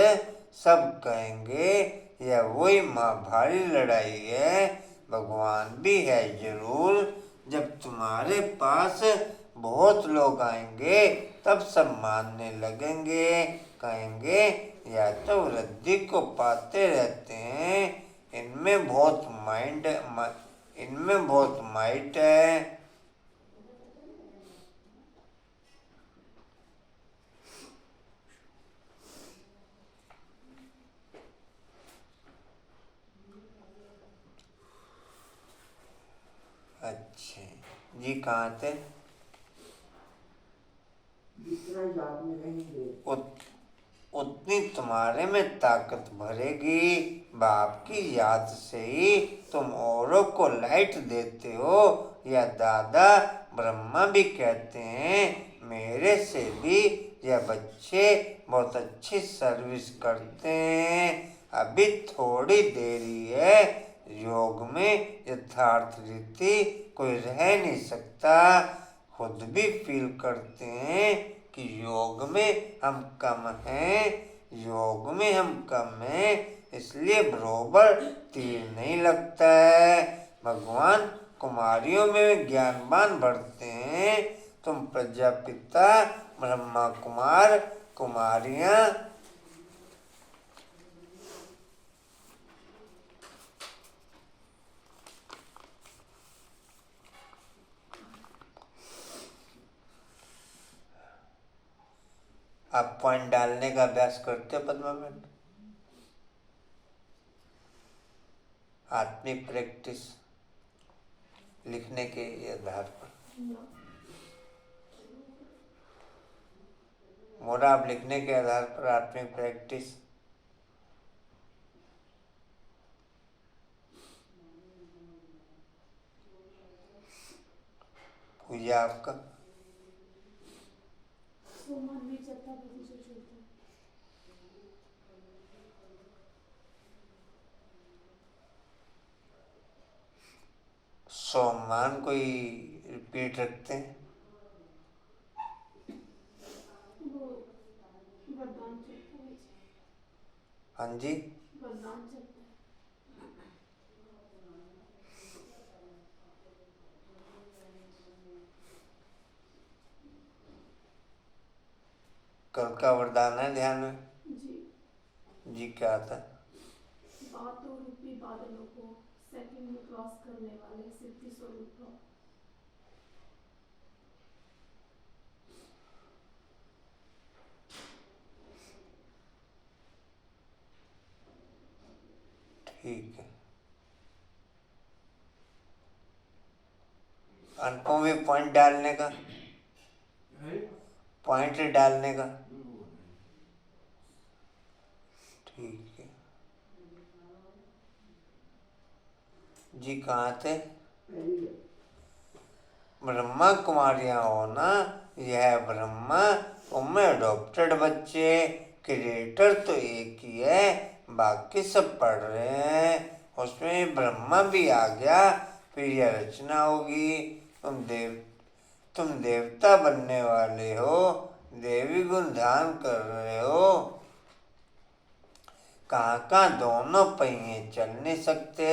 सब कहेंगे यह वही माँ भारी लड़ाई है। भगवान भी है जरूर। जब तुम्हारे पास बहुत लोग आएंगे तब सब मानने लगेंगे, कहेंगे या तो वृद्धि को पाते रहते हैं। इनमें बहुत माइट है। अच्छा जी, कहाँ थे? जितना याद में रहेंगे उतनी तुम्हारे में ताकत भरेगी। बाप की याद से ही तुम औरों को लाइट देते हो। या दादा ब्रह्मा भी कहते हैं, मेरे से भी यह बच्चे बहुत अच्छी सर्विस करते हैं। अभी थोड़ी देरी है। योग में यथार्थ रीति कोई रह नहीं सकता। खुद भी फील करते हैं कि योग में हम कम हैं, इसलिए बरोबर तीर नहीं लगता है। भगवान कुमारियों में ज्ञानवान बढ़ते हैं। तुम प्रजापिता, ब्रह्मा कुमार, कुमारियां। आप पॉइंट डालने का अभ्यास करते हो पद्मा मैडम? आत्मिक प्रैक्टिस लिखने के आधार पर। मोरा, आप लिखने के आधार पर आत्मिक प्रैक्टिस। पूजा आपका सोमान कोई रिपीट रखते हैं? हाँ जी, कल का वरदान है ध्यान में जी, क्या था? बातों रूपी बादलों को सेकंड में क्रॉस करने वाले सिद्धि स्वरूप हो। ठीक है। अनुपम में पॉइंट डालने का, पॉइंट डालने का। ठीक है जी, कहाँ थे? ब्रह्मा कुमारियां होना, यह ब्रह्मा उनमें अडॉप्टेड बच्चे। क्रिएटर तो एक ही है, बाकी सब पढ़ रहे हैं। उसमें ब्रह्मा भी आ गया, फिर यह रचना होगी। तुम देवता बनने वाले हो, देवी गुण धारण कर रहे हो। कहाँ दोनों पहिए चल नहीं सकते,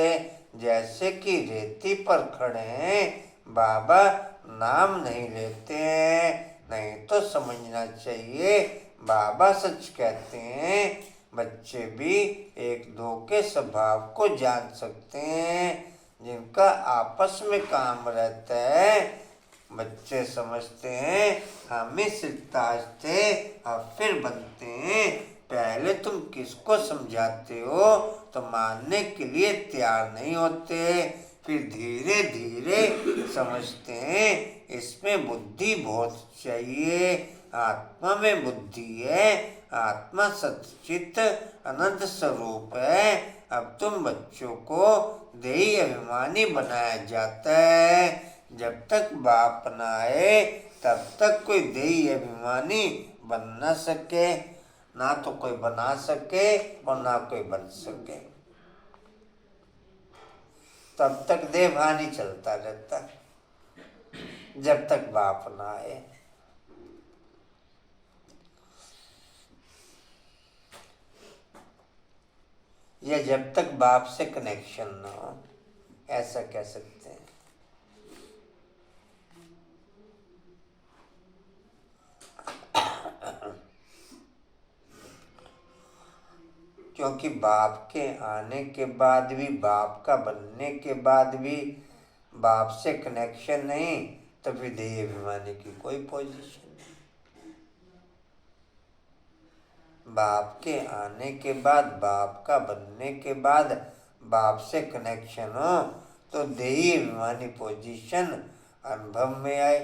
जैसे कि रेती पर खड़े हैं। बाबा नाम नहीं लेते हैं, नहीं तो समझना चाहिए बाबा सच कहते हैं। बच्चे भी एक दो के स्वभाव को जान सकते हैं, जिनका आपस में काम रहता है। बच्चे समझते हैं हम ही सिरताज थे, अब फिर बनते हैं। पहले तुम किसको समझाते हो तो मानने के लिए तैयार नहीं होते, फिर धीरे धीरे समझते हैं। इसमें बुद्धि बहुत चाहिए। आत्मा में बुद्धि है। आत्मा सच्चित अनंत स्वरूप है। अब तुम बच्चों को देही अभिमानी बनाया जाता है। जब तक बाप न आए तब तक कोई देही अभिमानी बन न सके, ना तो कोई बना सके और ना कोई बन सके। तब तक देहभानी चलता रहता जब तक बाप ना आए। या जब तक बाप से कनेक्शन ना हो, ऐसा कह सकते हैं। क्योंकि बाप के आने के बाद भी, बाप का बनने के बाद भी बाप से कनेक्शन नहीं, तो फिर देही अभिमानी की कोई पोजीशन नहीं। बाप के आने के बाद, बाप का बनने के बाद बाप से कनेक्शन हो तो देही अभिमानी पोजीशन अनुभव में आए।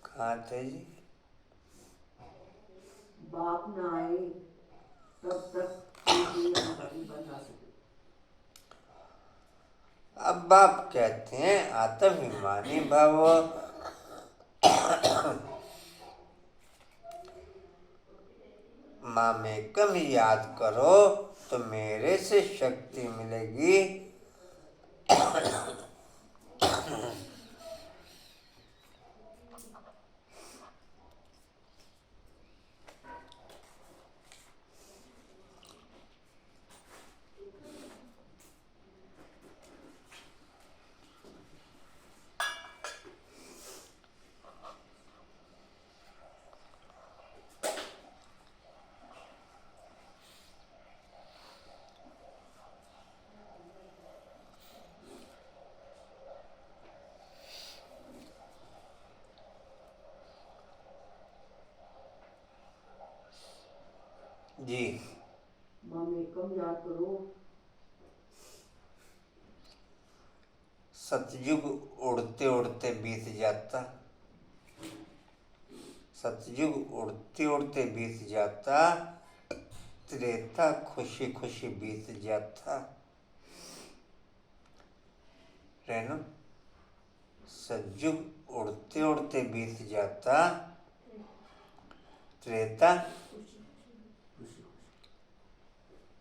कहाँ थे जी? बाप ना आए तब तक कोई अभिमानी बना सके। अब बाप कहते हैं आत्माभिमानी भव, मामेकम याद करो तो मेरे से शक्ति मिलेगी। जी मामेकम याद करो। सतयुग उड़ते उड़ते बीत जाता, सतयुग उड़ते उड़ते बीत जाता, त्रेता खुशी खुशी बीत जाता। रेणु, सतयुग उड़ते उड़ते बीत जाता, त्रेता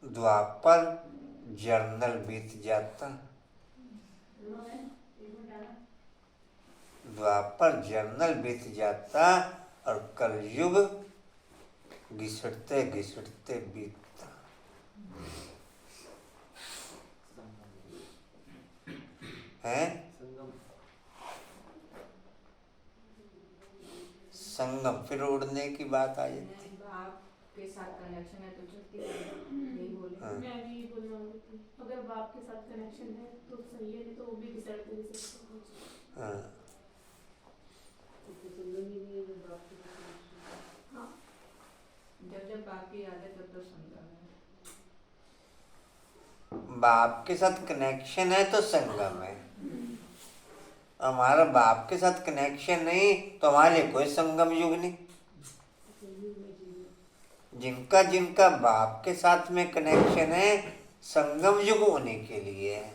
द्वापर जर्नल बीत जाता, द्वापर जर्नल बीत जाता और कलयुग घिसटते घिसटते बीतता। है संगम, फिर उड़ने की बात आ जाती। बाप के साथ कनेक्शन है तो चलती यही बोले। हाँ। मैं भी बोलने वाली थी, अगर बाप के साथ कनेक्शन है तो सही है, नहीं तो वो भी घिसटते घिसटते। हाँ। तो संगम ही नहीं है बाप के साथ। हाँ, जब जब बाप की याद है तब तो संगम है। बाप के साथ कनेक्शन है तो संगम है। हमारा बाप के साथ कनेक्शन नहीं तो हमारे लिए कोई संगम युग नहीं। जिनका जिनका बाप के साथ में कनेक्शन है, संगम युग होने के लिए है।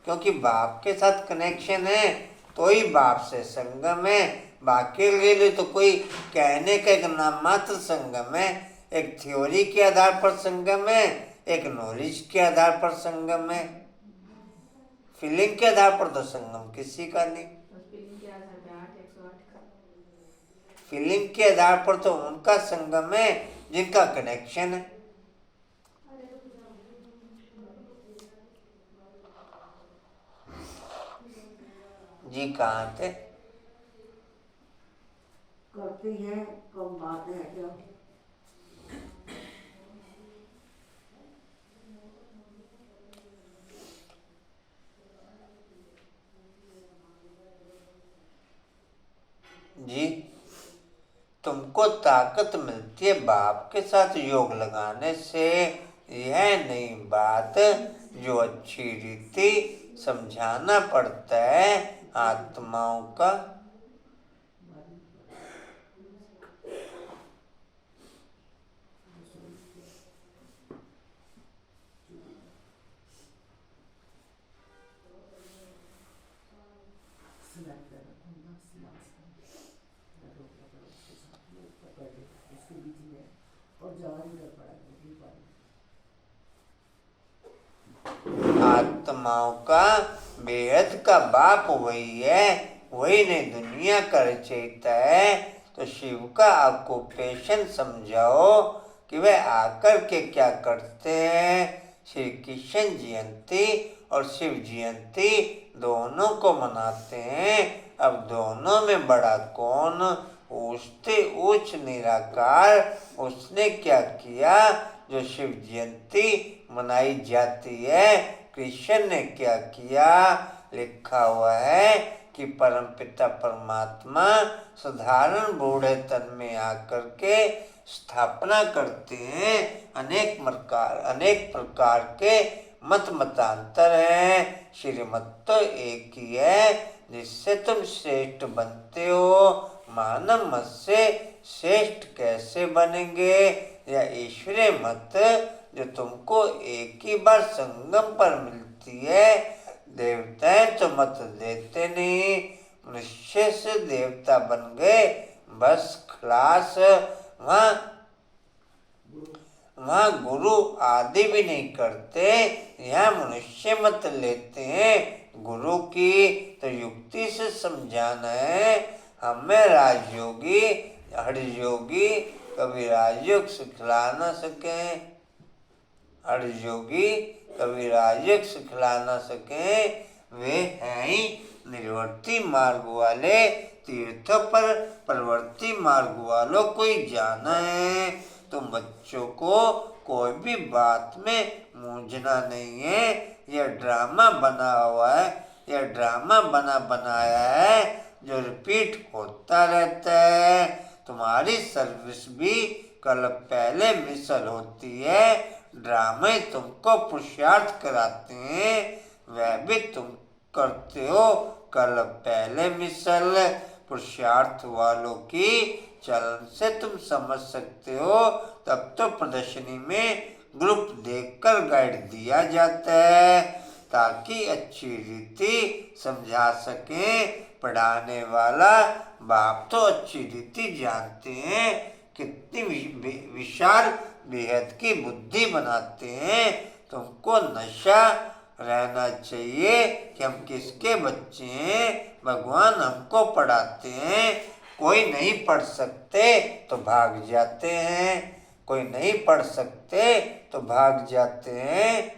क्योंकि बाप के साथ कनेक्शन है तो ही बाप से संगम है। बाकी के लिए तो कोई कहने का एक नाम मात्र संगम है। एक थ्योरी के आधार पर संगम है, एक नॉलेज के आधार पर संगम है। फीलिंग के आधार पर तो संगम किसी का नहीं। फीलिंग के आधार पे 8 108 का। फीलिंग के आधार पर तो उनका संगम है जिनका कनेक्शन है। जी कहाँ थे? करते हैं कम बात है क्या? जी तुमको ताकत मिलती है बाप के साथ योग लगाने से। यह नई बात जो अच्छी रीति समझाना पड़ता है आत्माओं का। आत्माओं का बेहद का बाप वही है, वही ने दुनिया का रचयिता है। तो शिव का ऑक्यूपेशन समझाओ कि वे आकर के क्या करते हैं। श्री कृष्ण जयंती और शिव जयंती दोनों को मनाते हैं अब दोनों में बड़ा कौन? ऊंचते ऊंच निराकार उसने क्या किया जो शिव जयंती मनाई जाती है? कृष्ण ने क्या किया? लिखा हुआ है कि परमपिता परमात्मा साधारण बूढ़े तन में आकर के स्थापना करते हैं। अनेक प्रकार के मतांतर हैं, श्रीमत तो एक ही है जिससे तुम श्रेष्ठ बनते हो। मानव मत से श्रेष्ठ कैसे बनेंगे? या ईश्वरीय मत जो तुमको एक ही बार संगम पर मिलती है। देवताएं तो मत देते नहीं, मनुष्य से देवता बन गए बस खलास। वहाँ गुरु आदि भी नहीं करते, यहाँ मनुष्य मत लेते हैं। गुरु की तो युक्ति से समझाना है। हमें राजयोगी हठयोगी कभी राजयोग सिखला न सके, हठयोगी कभी राजयोग सिखला न सके। वे हैं ही निर्वर्ती मार्ग वाले, तीर्थों पर प्रवर्ती मार्ग वालों को ही जाना है। तुम बच्चों को कोई भी बात में मूंझना नहीं है। यह ड्रामा बना हुआ है, यह ड्रामा बनाया है जो रिपीट होता रहता है। तुम्हारी सर्विस भी कल पहले मिसल होती है। ड्रामे तुमको पुरुषार्थ कराते हैं, वह भी तुम करते हो कल पहले मिसल। पुरुषार्थ वालों की चलन से तुम समझ सकते हो। तब तो प्रदर्शनी में ग्रुप देखकर गाइड दिया जाता है ताकि अच्छी रीति समझा सके। पढ़ाने वाला बाप तो अच्छी रीति जानते हैं, कितनी विशाल बेहद की बुद्धि बनाते हैं। तुमको नशा रहना चाहिए कि हम किसके बच्चे हैं। भगवान हमको पढ़ाते हैं। कोई नहीं पढ़ सकते तो भाग जाते हैं, कोई नहीं पढ़ सकते तो भाग जाते हैं।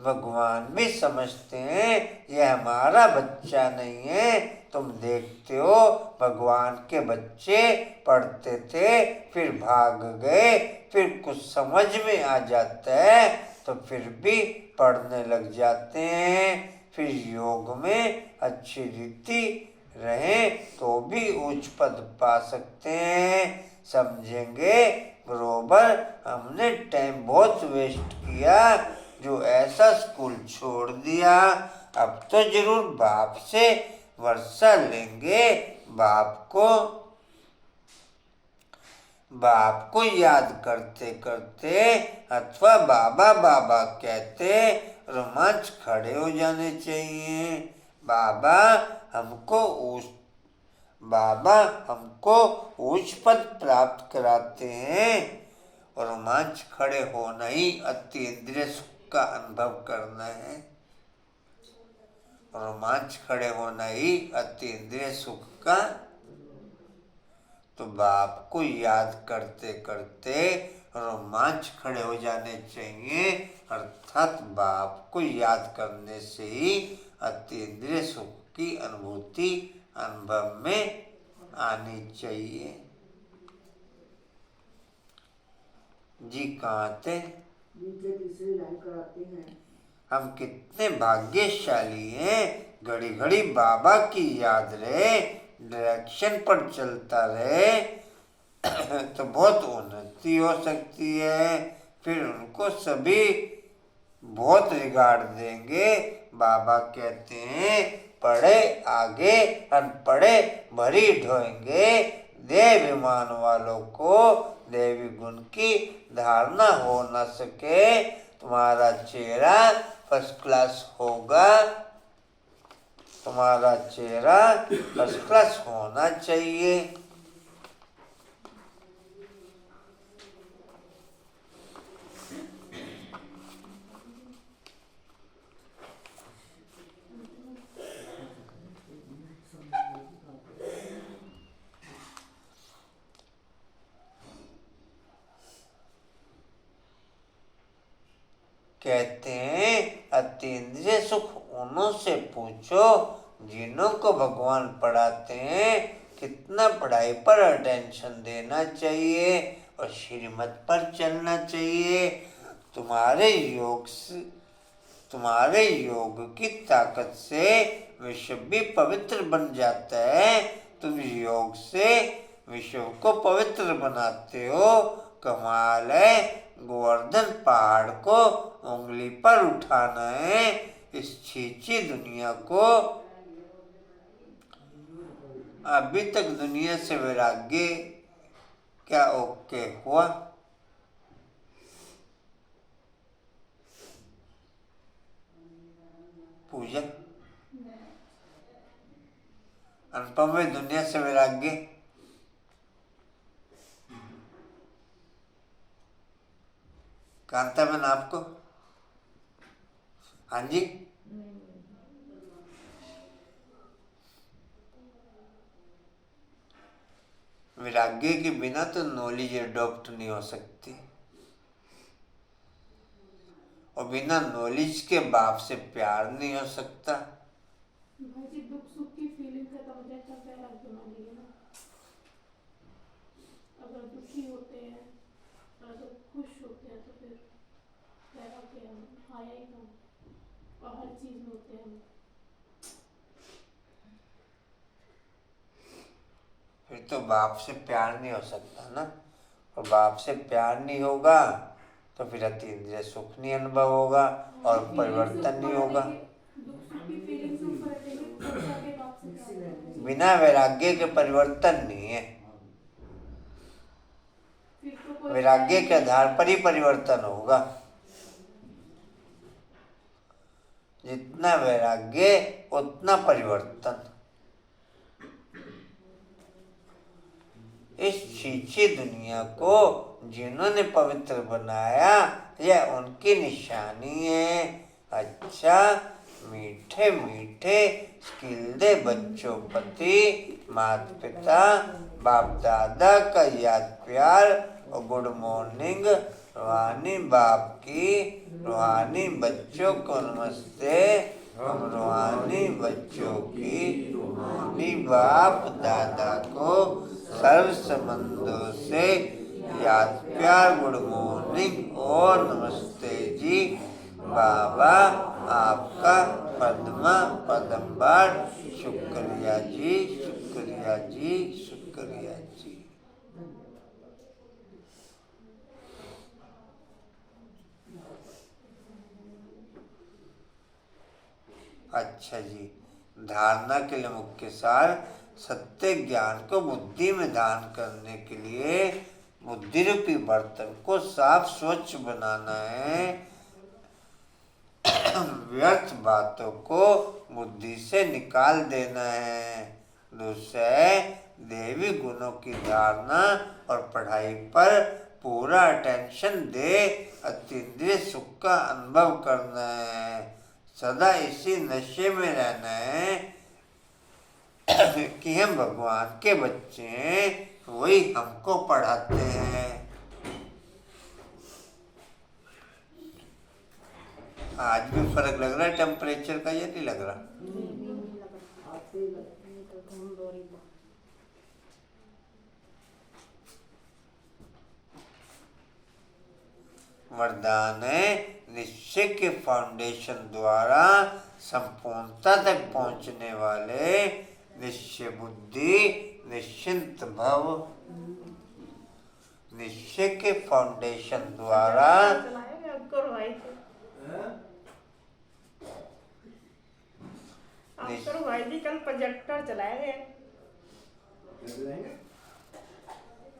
भगवान भी समझते हैं यह हमारा बच्चा नहीं है। तुम देखते हो भगवान के बच्चे पढ़ते थे, फिर भाग गए, फिर कुछ समझ में आ जाता है तो फिर भी पढ़ने लग जाते हैं। फिर योग में अच्छी रीति रहे तो भी उच्च पद पा सकते हैं। समझेंगे बरोबर? हमने टाइम बहुत वेस्ट किया जो ऐसा स्कूल छोड़ दिया। अब तो जरूर बाप से वर्षा लेंगे। बाप को याद करते करते अथवा बाबा बाबा कहते रोमांच खड़े हो जाने चाहिए। बाबा हमको उच्च पद प्राप्त कराते हैं। रोमांच खड़े होना ही अतीन्द्रिय सुख का अनुभव करना है। रोमांच खड़े होना ही अतीन्द्रिय सुख का। तो बाप को याद करते करते रोमांच खड़े हो जाने चाहिए। अर्थात बाप को याद करने से ही अतीन्द्रिय सुख की अनुभूति अनुभव में आनी चाहिए। जी कहाँ थे? तीसरी लाइन कराते हैं। हम कितने भाग्यशाली हैं। घड़ी घड़ी बाबा की याद रहे, डायरेक्शन पर चलता रहे तो बहुत उन्नति हो सकती है। फिर उनको सभी बहुत रिगार्ड देंगे। बाबा कहते हैं पढ़े आगे अनपढ़े भरी ढोएंगे। देवाभिमान वालों को देवी गुण की धारणा हो न सके। तुम्हारा चेहरा फर्स्ट क्लास होगा, तुम्हारा चेहरा फर्स्ट क्लास होना चाहिए। कहते हैं अतीन्द्रिय सुख उन्हों से पूछो जिन्हों को भगवान पढ़ाते हैं कितना पढ़ाई पर अटेंशन देना चाहिए और श्रीमत पर चलना चाहिए। तुम्हारे योग की ताकत से विश्व भी पवित्र बन जाता है। तुम योग से विश्व को पवित्र बनाते हो। कमाल है। गोवर्धन पहाड़ को उंगली पर उठाना है। इस छीछी दुनिया को अभी तक दुनिया से वैराग्य क्या ओके हुआ? पूजा अनुपम में दुनिया से वैराग्य कांता बहन आपको? हाँ जी, वैराग्य के बिना तो नॉलेज अडॉप्ट नहीं हो सकती और बिना नॉलेज के बाप से प्यार नहीं हो सकता। भाई जी दुख सुख की फीलिंग खत्म हो जाए तब वैराग्य मानिए ना। अगर दुखी होते हैं अगर खुश होते हैं तो फिर वैराग्य आया ही ना। और हर चीज में होते हैं फिर तो बाप से प्यार नहीं हो सकता ना, और बाप से प्यार नहीं होगा तो फिर अतीन्द्रिय सुख नहीं अनुभव होगा और परिवर्तन नहीं होगा। दुख सुख की फीलिंग से ऊपर हटेंगे तब जाके बाप से प्यार होगा। बिना वैराग्य के परिवर्तन नहीं है। फिर तो कोई वैराग्य के आधार पर ही परिवर्तन होगा। जितना वैराग्य उतना परिवर्तन। इस छीछी दुनिया को जिन्होंने पवित्र बनाया यह उनकी निशानी है। अच्छा, मीठे मीठे स्किल्दे बच्चों प्रति माता पिता बाप दादा का याद प्यार और गुड मॉर्निंग। रूहानी बाप की रूहानी बच्चों को नमस्ते। हम रूहानी बच्चों की रूहानी बाप दादा को सर्व संबंधों से याद प्यार गुड मॉर्निंग और नमस्ते जी। बाबा आपका पद्मबार शुक्रिया जी, शुक्रिया जी, शुक्रिया जी। अच्छा जी, धारणा के लिए मुख्य सार सत्य ज्ञान को बुद्धि में धारण करने के लिए बुद्धि रूपी बर्तन को साफ स्वच्छ बनाना है। व्यर्थ बातों को बुद्धि से निकाल देना है। दूसरा है देवी गुणों की धारणा और पढ़ाई पर पूरा अटेंशन दे अतीन्द्रिय सुख का अनुभव करना है। सदा इसी नशे में रहना है कि हम भगवान के बच्चे हैं, वही हमको पढ़ाते हैं। आज भी फर्क लग रहा है टेम्परेचर का या नहीं लग रहा? वरदान है निश्चय के फाउंडेशन द्वारा संपूर्णता तक पहुंचने वाले निश्चय बुद्धि निश्चिंत भव। निश्चय के फाउंडेशन द्वारा कल प्रोजेक्टर चलाएंगे।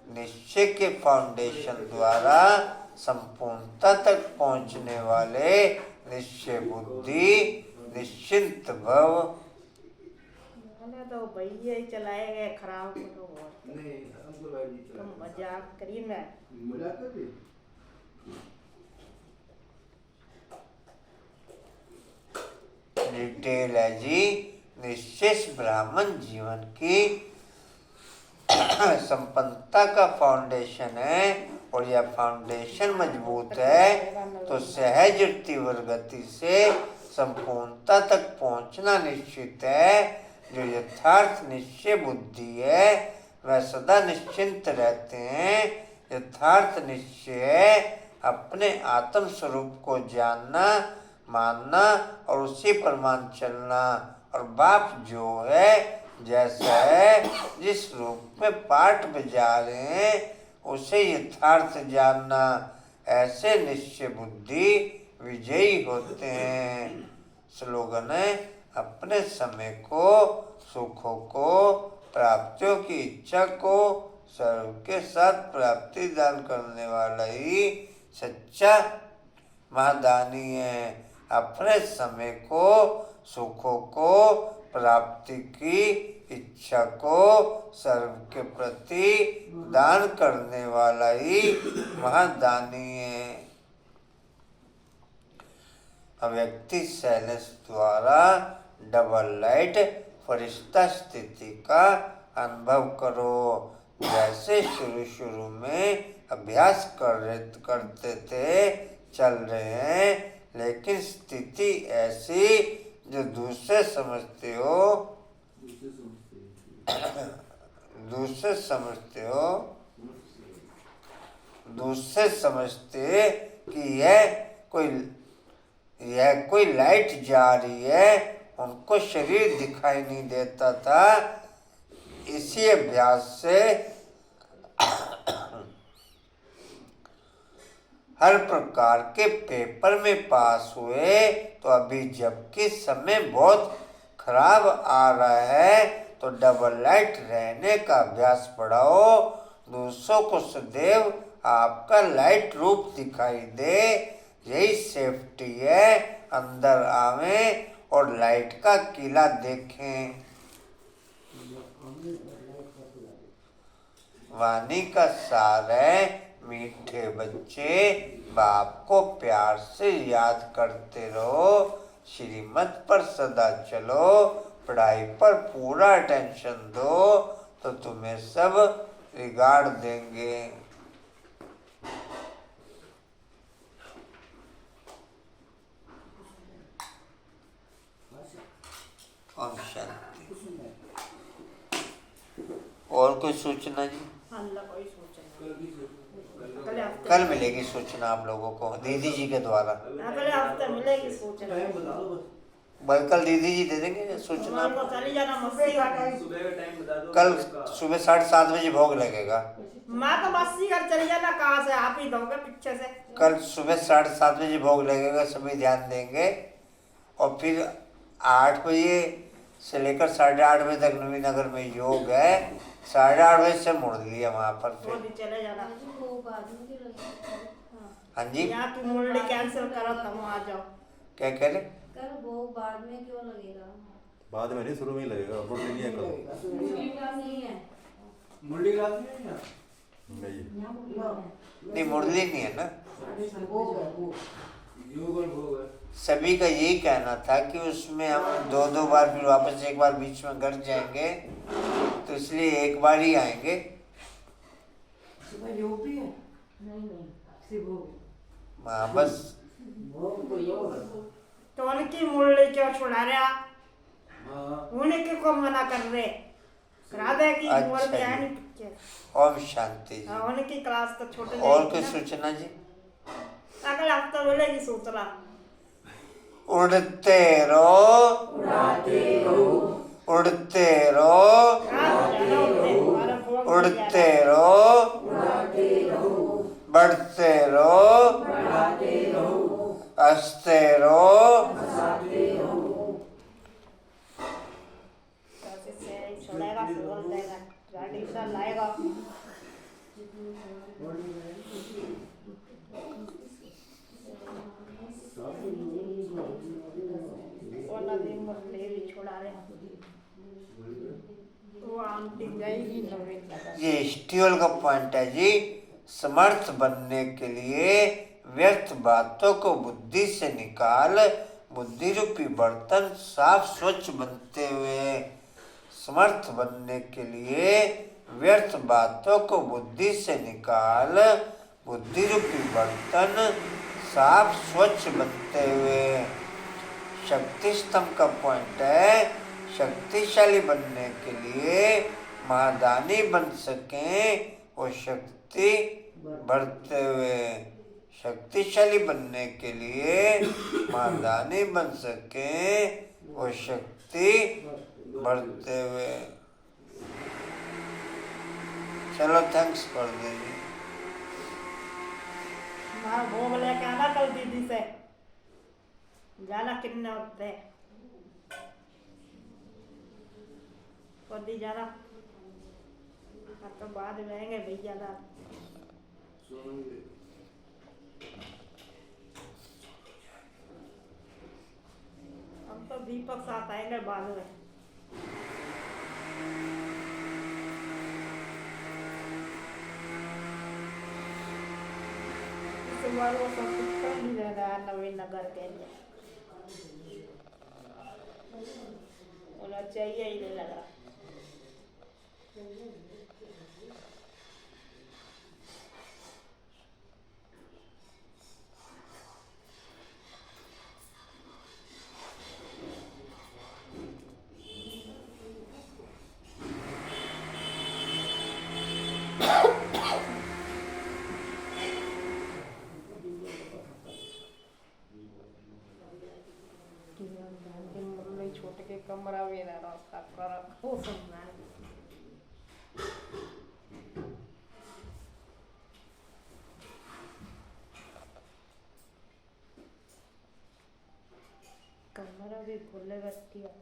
निश्चय के फाउंडेशन द्वारा संपूर्णता तक पहुंचने वाले निश्चय बुद्धि निश्चिंत भव। तो भैया ही चलाएंगे खराब तो मजाक करिए ना। डिटेल है जी। निश्चय ब्राह्मण जीवन की संपन्नता का फाउंडेशन है और यह फाउंडेशन मजबूत है तो सहज और तीव्र गति से संपूर्णता तक पहुंचना निश्चित है। जो यथार्थ निश्चय बुद्धि है वह सदा निश्चिंत रहते हैं। यथार्थ निश्चय है अपने आत्म स्वरूप को जानना, मानना और उसी पर मान चलना। और बाप जो है, जैसा है, जिस रूप में पाठ बजा रहे हैं उसे यथार्थ जानना। ऐसे निश्चय बुद्धि विजयी होते हैं। स्लोगन है, अपने समय को, सुखों को, प्राप्तियों की इच्छा को सर्व के साथ प्राप्ति दान करने वाला ही सच्चा महादानी है। अपने समय को, सुखों को, प्राप्ति की इच्छा को सर्व के प्रति दान करने वाला ही महादानी है। व्यक्ति शैलेश द्वारा डबल लाइट फरिश्ता स्थिति का अनुभव करो। जैसे शुरू में अभ्यास करते थे, चल रहे हैं, लेकिन स्थिति ऐसी जो दूसरे समझते समझते कि यह कोई लाइट जा रही है, उनको शरीर दिखाई नहीं देता था। इसी अभ्यास से हर प्रकार के पेपर में पास हुए। तो अभी जबकि समय बहुत खराब आ रहा है तो डबल लाइट रहने का अभ्यास बढ़ाओ। दूसरों को सदैव आपका लाइट रूप दिखाई दे, यही सेफ्टी है। अंदर आवें और लाइट का किला देखें। वाणी का सार है, मीठे बच्चे बाप को प्यार से याद करते रहो, श्रीमत पर सदा चलो, पढ़ाई पर पूरा अटेंशन दो तो तुम्हें सब रिगार्ड देंगे। ओम शांति। और कोई सूचना जी? कल मिलेगी सूचना आप लोगों को दीदी जी के द्वारा। अगले हफ्ते मिलेगी सूचना। कल दीदी जी दे देंगे सूचना। चली जाना मस्ती का टाइम। सुबह का टाइम बता दो। कल सुबह 7:30 बजे भोग लगेगा। माँ तो मस्ती कर चली जाना, कहाँ से आप ही दोगे पीछे से। कल सुबह 7:30 बजे भोग लगेगा, सभी ध्यान देंगे। और फिर 8 बजे से लेकर 8:30 बजे तक नवीनगर में योग है। 8:30 बजे से मुड़ लिया वहाँ पर। फिर चले जाना। हाँ जी, यहाँ की मुरली कैंसिल करो, तुम आ जाओ। क्या कह रहे? वो बाद में क्यों लगेगा? बाद में नहीं, शुरू में ही लगेगा। मुरली नहीं है कल। नहीं है। मुरली क्लास नहीं है? नहीं, मुरली नहीं है ना। योग और भोग है। सभी का यही कहना था कि उसमें हम 2 बार, फिर वापस एक बार बीच में घर जाएंगे, तो इसलिए एक बार ही आएंगे। सुबह योग भी है? नहीं, सिर्फ हाँ, बस तो उनकी मुरली क्यों छुड़ा रहे आप? हाँ। उन्हीं को मना कर रहे, करा दे कि अच्छा मुरली जी। आए नहीं पीछे। ओम शांति जी। उनकी क्लास तो छोटे। और कोई सूचना जी? अगले हफ्ते मिलेगी सूचना। उड़ते रहो, उड़ते रहो, उड़ते रहो, बढ़ते रहो, हंसते रहो। लाएगा। ये स्टील का पॉइंट है जी। समर्थ बनने के लिए व्यर्थ बातों को बुद्धि से निकाल, बुद्धि रूपी बर्तन साफ स्वच्छ बनते हुए। समर्थ बनने के लिए व्यर्थ बातों को बुद्धि से निकाल, बुद्धि रूपी बर्तन साफ स्वच्छ बनते हुए। शक्ति स्तंभ का पॉइंट है शक्तिशाली बनने के लिए महादानी बन सकें और शक्ति बढ़ते हुए शक्तिशाली बनने के लिए महादानी बन सकें और शक्ति बढ़ते हुए। चलो थैंक्स कर दीजिए। हमारा भोग लेके आना कल दीदी से जाना कितने होते दी जाना अब तो बाद में आएंगे भैया ना हम तो दीपक साथ आएंगे बाद में। वो सब कुछ कर नहीं रहा है नवीन नगर के लिए होना चाहिए ही नहीं लगा। छोटे के कमरा में ना रास्ता कर वो सुनना कमरा भी खोले बैठी है।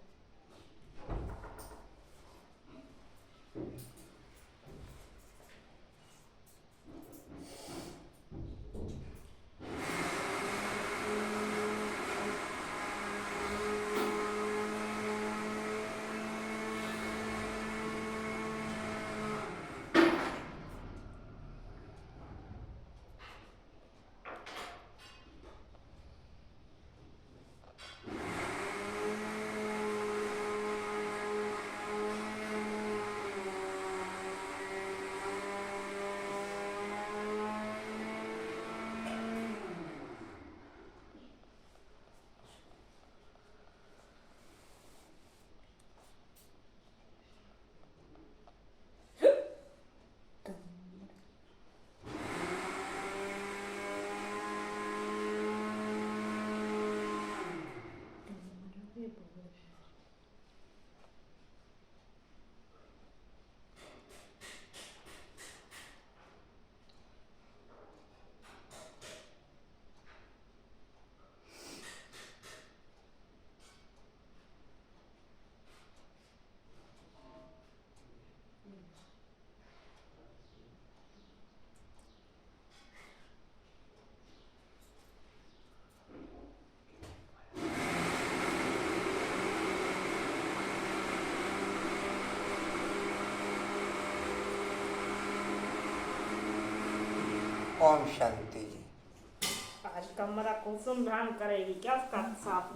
ओम शांति जी। आज कमरा कुसुम ध्यान करेगी क्या उसका साफ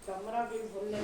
कमरा भी भूल